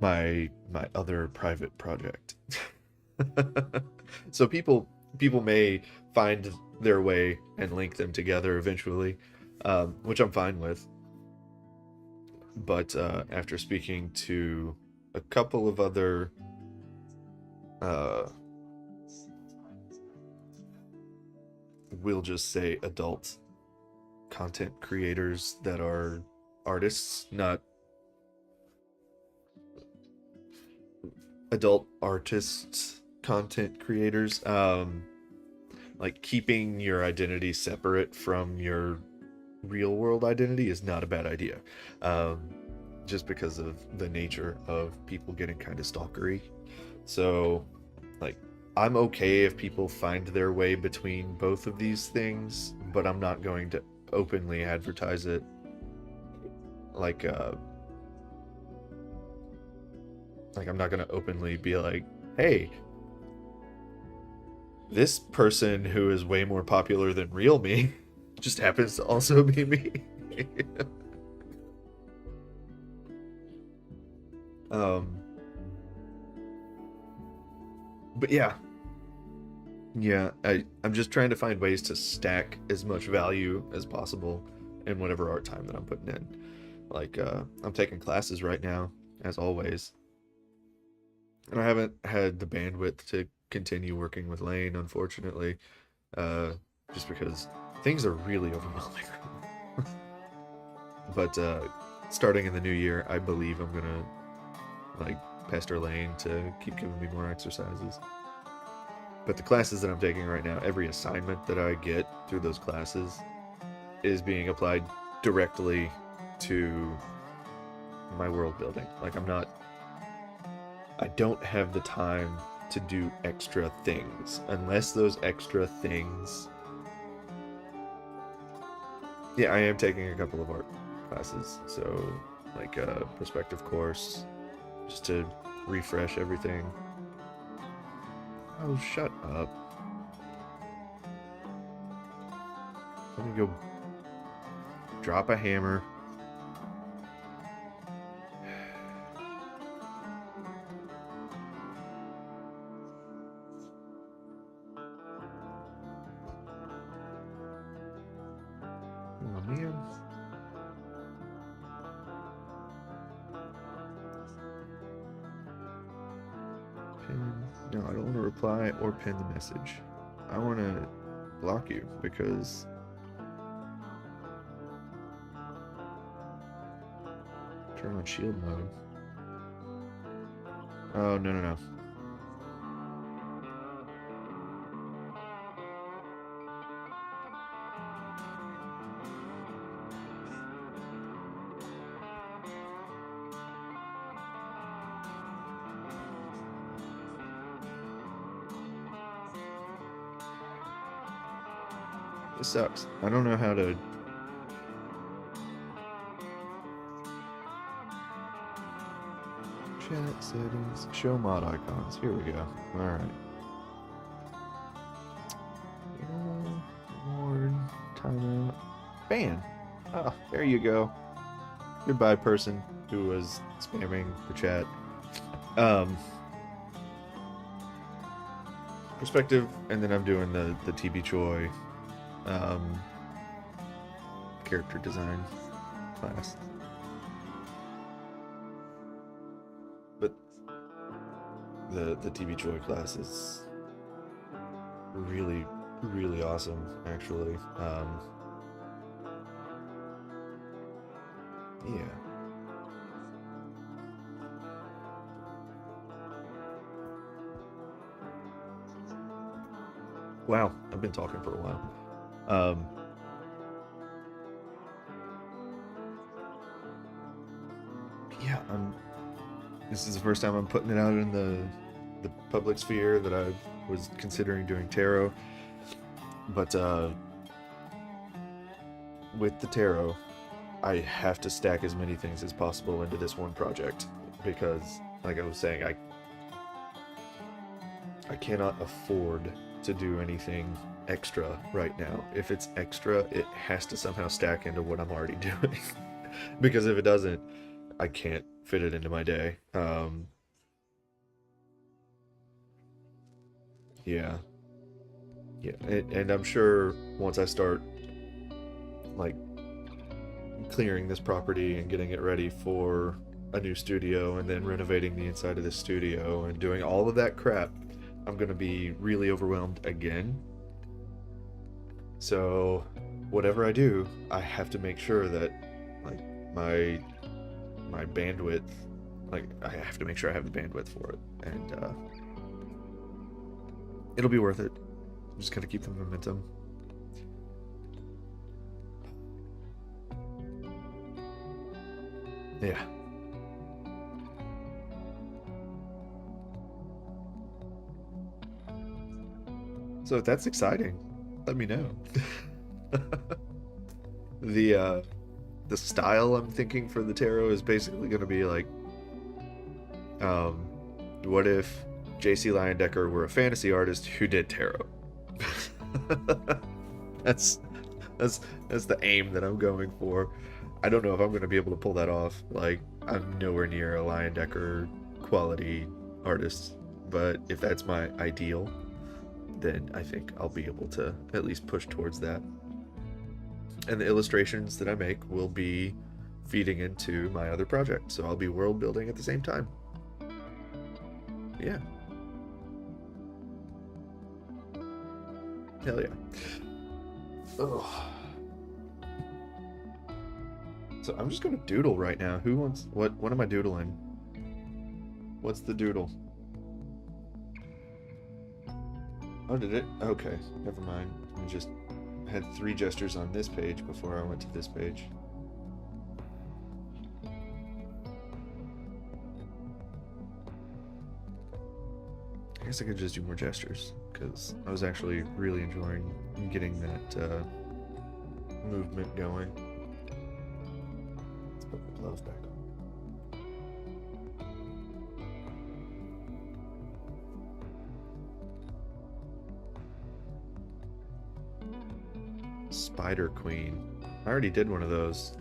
my other private project. So people may find their way and link them together eventually, which I'm fine with. But after speaking to a couple of other we'll just say adult content creators that are artists, not adult artists, content creators, like keeping your identity separate from your real world identity is not a bad idea, just because of the nature of people getting kind of stalkery. So like I'm okay if people find their way between both of these things, but I'm not going to openly advertise it like I'm not going to openly be like, hey, this person who is way more popular than real me just happens to also be me. But yeah, I'm just trying to find ways to stack as much value as possible in whatever art time that I'm putting in. Like I'm taking classes right now, as always, and I haven't had the bandwidth to continue working with Lane, unfortunately, just because things are really overwhelming. But starting in the new year, I believe I'm gonna like pester Lane to keep giving me more exercises. But the classes that I'm taking right now, every assignment that I get through those classes is being applied directly to my world building. Like I don't have the time to do extra things unless those extra things. Yeah, I am taking a couple of art classes, so like a perspective course just to refresh everything. Oh, shut up. Let me go drop a hammer. Oh, man. Pin. No, I don't want to reply or pin the message. I want to block you because turn on shield mode. Oh, no. This sucks. I don't know how to... Chat settings. Show mod icons. Here we go. Alright. Reward. Timeout. Ban. Oh, there you go. Goodbye, person who was spamming the chat. Perspective, and then I'm doing the TB Choi character design class. But the TB Choi class is really, really awesome, actually. Yeah. Wow, I've been talking for a while. Yeah, this is the first time I'm putting it out in the public sphere that I was considering doing tarot. But with the tarot, I have to stack as many things as possible into this one project because, like I was saying, I cannot afford to do anything extra right now. If it's extra, it has to somehow stack into what I'm already doing. Because if it doesn't, I can't fit it into my day. Yeah. Yeah, and I'm sure once I start, like, clearing this property and getting it ready for a new studio and then renovating the inside of this studio and doing all of that crap, I'm gonna be really overwhelmed again. So whatever I do, I have to make sure that, like, my bandwidth, like, I have to make sure I have the bandwidth for it, and it'll be worth it. I'm just gonna keep the momentum. Yeah. So if that's exciting, let me know. The style I'm thinking for the tarot is basically going to be like, what if J.C. Leyendecker were a fantasy artist who did tarot? That's the aim that I'm going for. I don't know if I'm going to be able to pull that off. Like, I'm nowhere near a Leyendecker quality artist, but if that's my ideal, then I think I'll be able to at least push towards that. And the illustrations that I make will be feeding into my other project, so I'll be world building at the same time. Yeah. Hell yeah. Ugh. So I'm just gonna doodle right now. Who wants what am I doodling? What's the doodle? Oh, did it? Okay, never mind. I just had 3 gestures on this page before I went to this page. I guess I could just do more gestures, because I was actually really enjoying getting that movement going. Let's put the gloves back on. Spider Queen. I already did one of those.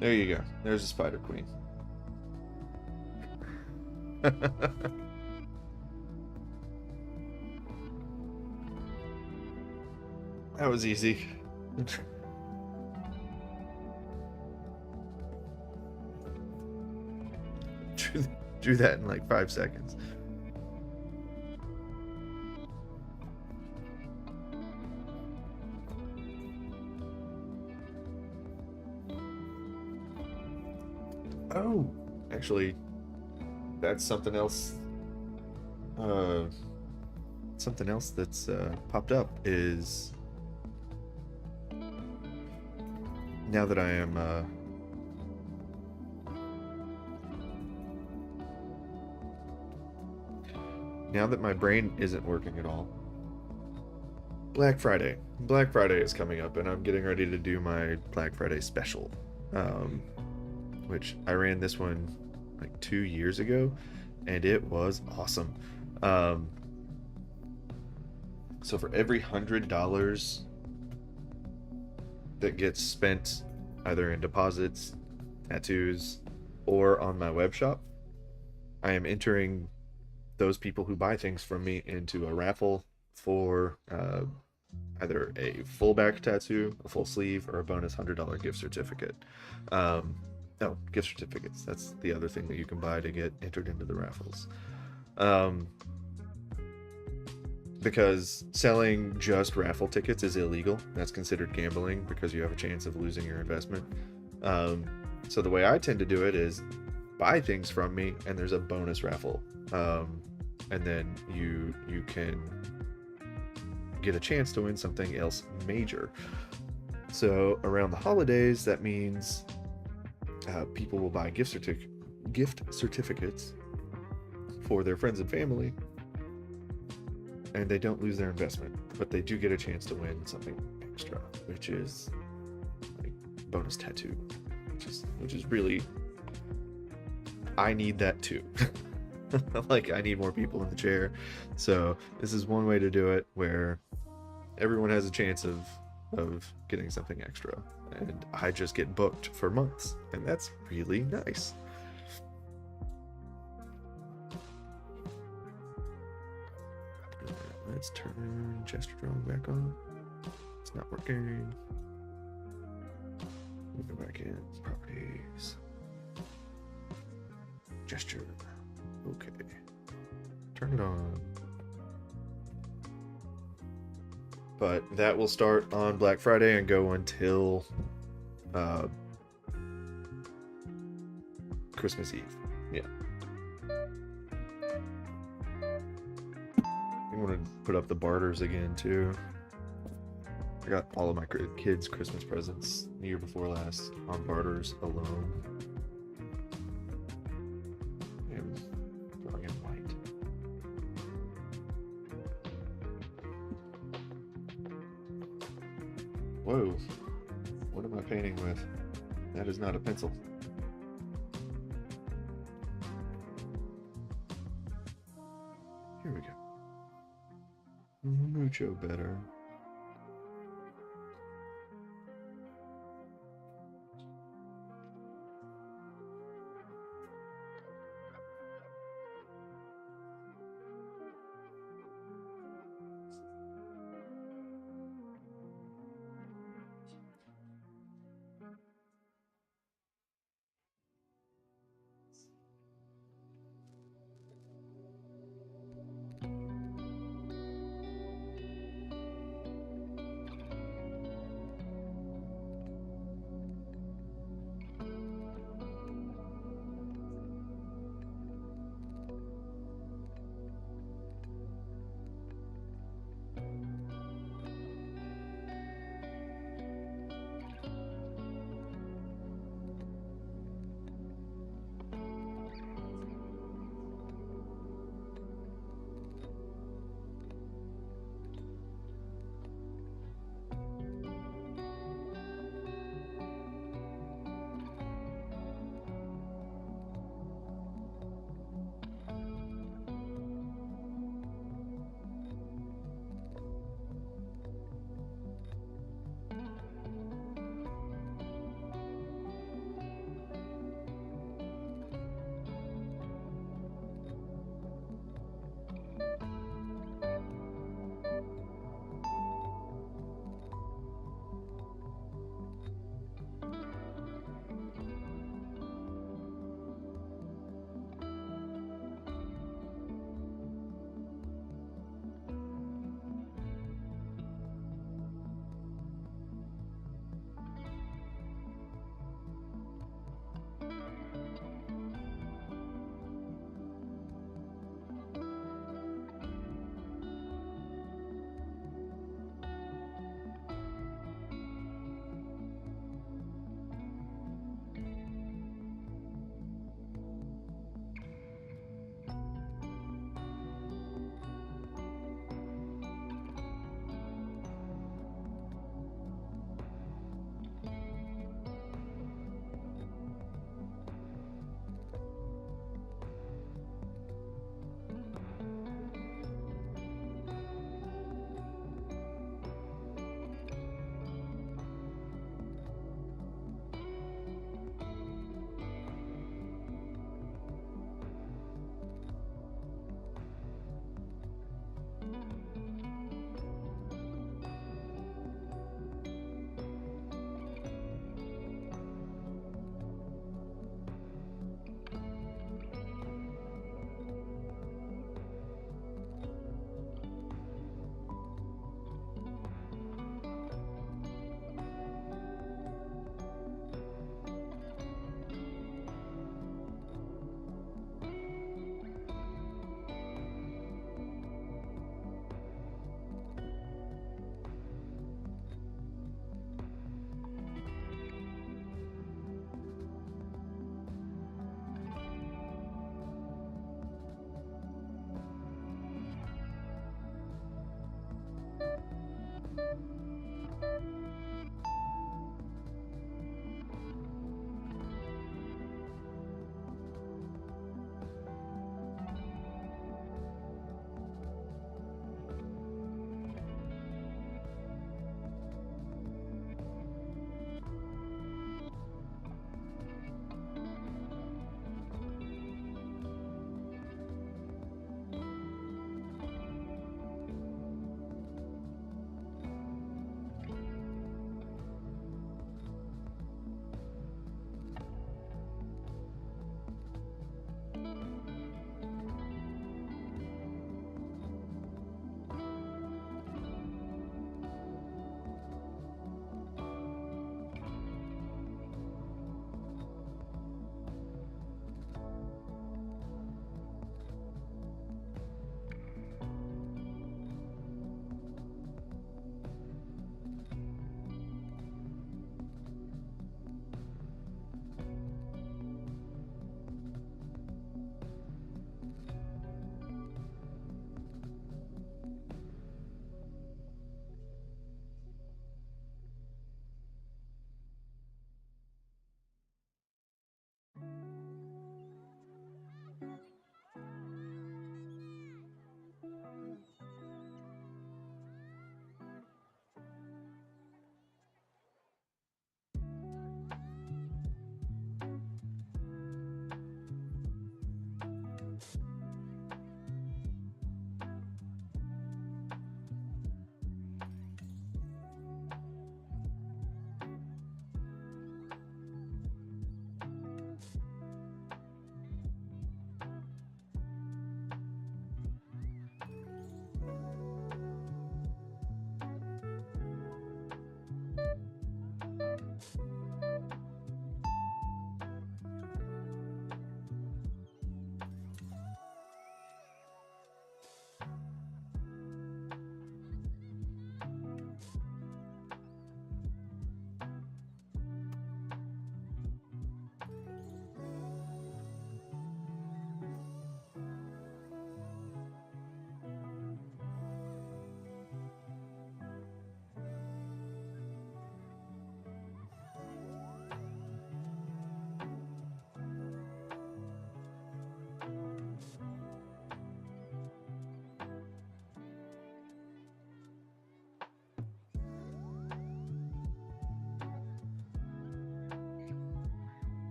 There you go. There's a Spider Queen. That was easy. drew that in like 5 seconds. Oh, actually, that's something else. Something else that's popped up is now that I am now that my brain isn't working at all. Black Friday. Black Friday is coming up, and I'm getting ready to do my Black Friday special, which I ran this one like 2 years ago, and it was awesome. So for every $100 that gets spent either in deposits, tattoos, or on my web shop, I am entering those people who buy things from me into a raffle for either a full back tattoo, a full sleeve, or a bonus $100 gift certificate. No, gift certificates. That's the other thing that you can buy to get entered into the raffles. Because selling just raffle tickets is illegal. That's considered gambling because you have a chance of losing your investment. So the way I tend to do it is buy things from me, and there's a bonus raffle. And then you can get a chance to win something else major. So around the holidays, that means people will buy gift certificates for their friends and family, and they don't lose their investment, but they do get a chance to win something extra, which is like bonus tattoo, which is really, I need that too. Like, I need more people in the chair, so this is one way to do it where everyone has a chance of getting something extra, and I just get booked for months, and that's really nice. Let's turn gesture drawing back on. It's not working. We'll go back in properties, gesture. Okay, turn it on. But that will start on Black Friday and go until Christmas Eve. Yeah. I'm gonna put up the barters again too. I got all of my kids' Christmas presents the year before last on barters alone. And drawing in white. Whoa, what am I painting with? That is not a pencil. Here we go. Mucho better.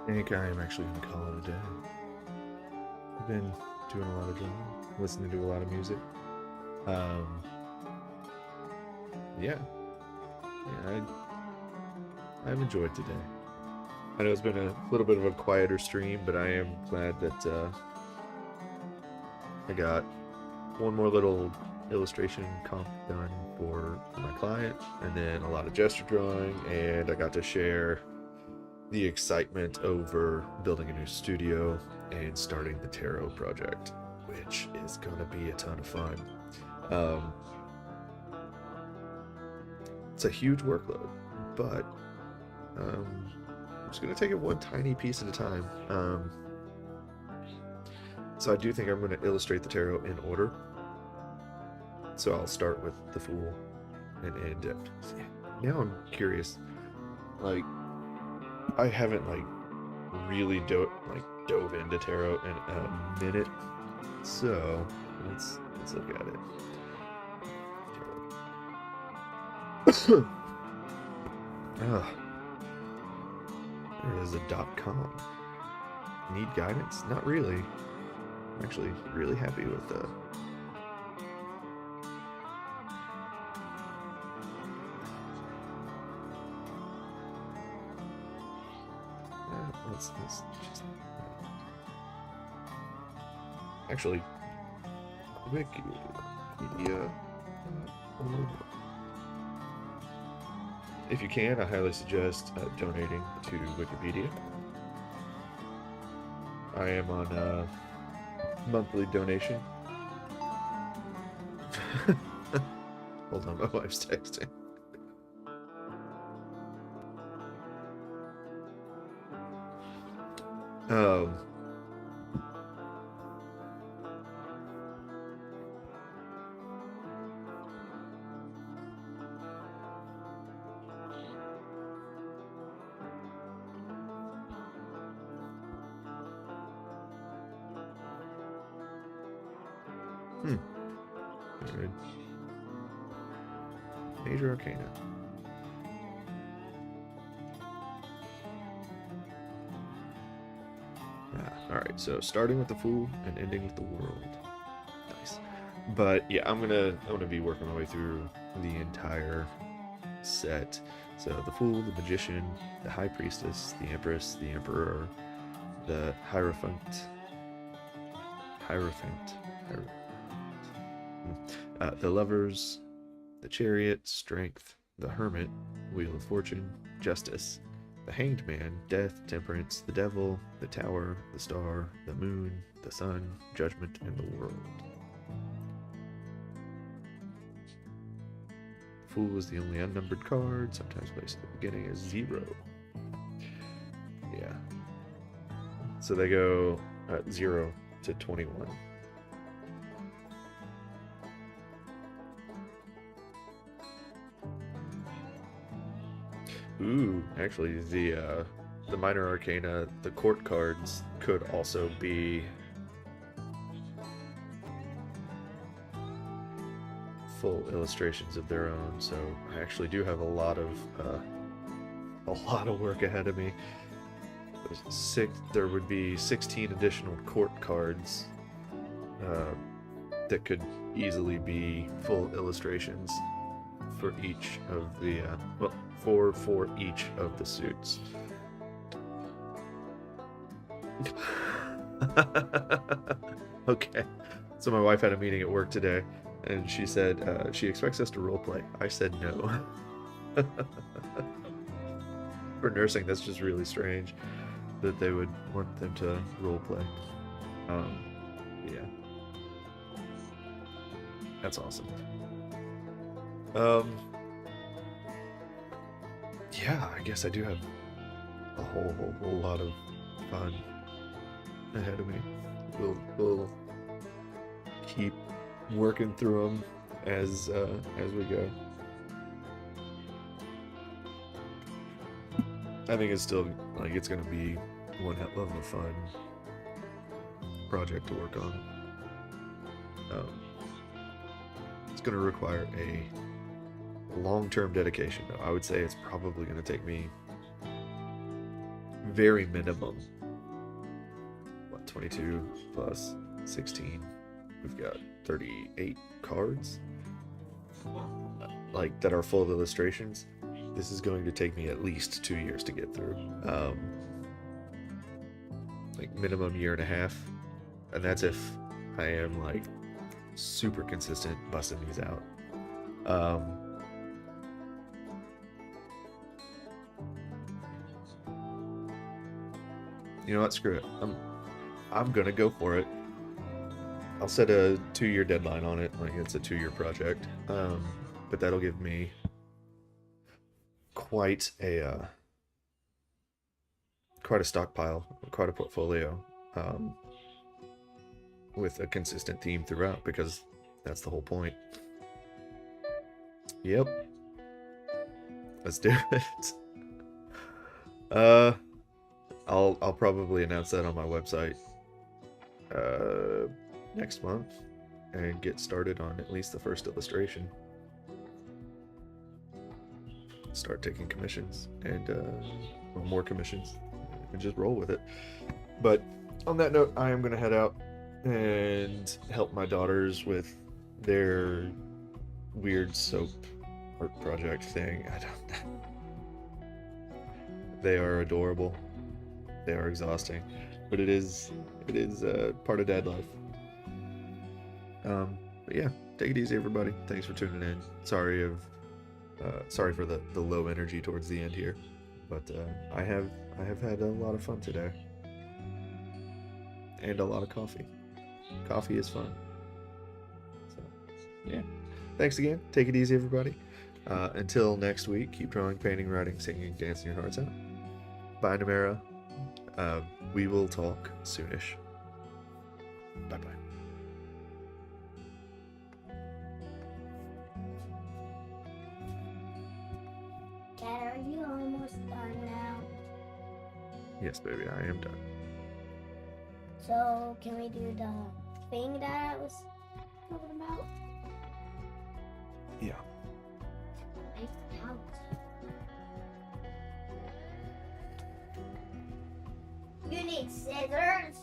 think I am actually going to call it a day. I've been doing a lot of drawing, listening to a lot of music. Yeah, I've enjoyed today. I know it's been a little bit of a quieter stream, but I am glad that I got one more little illustration comp done for my client, and then a lot of gesture drawing, and I got to share the excitement over building a new studio and starting the tarot project, which is going to be a ton of fun. It's a huge workload, but I'm just going to take it one tiny piece at a time. So I do think I'm going to illustrate the tarot in order. So I'll start with the Fool and end it. Now I'm curious. Like, I haven't really dove into tarot in a minute. So let's look at it. There is a .com. Need guidance? Not really. I'm actually really happy with the. Let's just actually Wikipedia. If you can, I highly suggest donating to Wikipedia. I am on a monthly donation. Hold on, my wife's texting. Good. Major Arcana. Alright, so starting with the Fool and ending with the World. Nice. But yeah, I'm gonna be working my way through the entire set. So the Fool, the Magician, the High Priestess, the Empress, the Emperor, the Hierophant, the Lovers, the Chariot, Strength, the Hermit, Wheel of Fortune, Justice, the Hanged Man, Death, Temperance, the Devil, the Tower, the Star, the Moon, the Sun, Judgment, and the World. The Fool is the only unnumbered card, sometimes placed at the beginning as 0. Yeah. So they go 0 to 21. Ooh, actually, the minor arcana, the court cards could also be full illustrations of their own. So I actually do have a lot of work ahead of me. There would be 16 additional court cards that could easily be full illustrations for each of the for each of the suits. Okay, so my wife had a meeting at work today, and she said she expects us to roleplay. I said no. For nursing, that's just really strange that they would want them to roleplay. Yeah, that's awesome. Yeah, I guess I do have a whole lot of fun ahead of me. We'll keep working through them as we go. I think it's still it's gonna be one hell of a fun project to work on. It's gonna require a long-term dedication, though. I would say it's probably going to take me very minimum. What, 22 plus 16? We've got 38 cards, like that are full of illustrations. This is going to take me at least 2 years to get through. Like minimum year and a half, and that's if I am like super consistent busting these out. You know what? Screw it. I'm gonna go for it. I'll set a 2-year deadline on it. Like it's a 2-year project. But that'll give me quite a stockpile, quite a portfolio, with a consistent theme throughout, because that's the whole point. Yep. Let's do it. I'll probably announce that on my website next month and get started on at least the first illustration. Start taking commissions and more commissions and just roll with it. But on that note, I am going to head out and help my daughters with their weird soap art project thing. I don't know. They are adorable. They are exhausting, but it is part of dad life. But yeah, take it easy, everybody. Thanks for tuning in. Sorry for the low energy towards the end here, but I have had a lot of fun today, and a lot of coffee. Coffee is fun. So yeah, thanks again. Take it easy, everybody. Until next week, keep drawing, painting, writing, singing, dancing your hearts out. Bye, Namera. We will talk soonish. Bye bye. Dad, are you almost done now? Yes, baby, I am done. So, can we do the thing that I was talking about? Yeah. Make the house. You need scissors.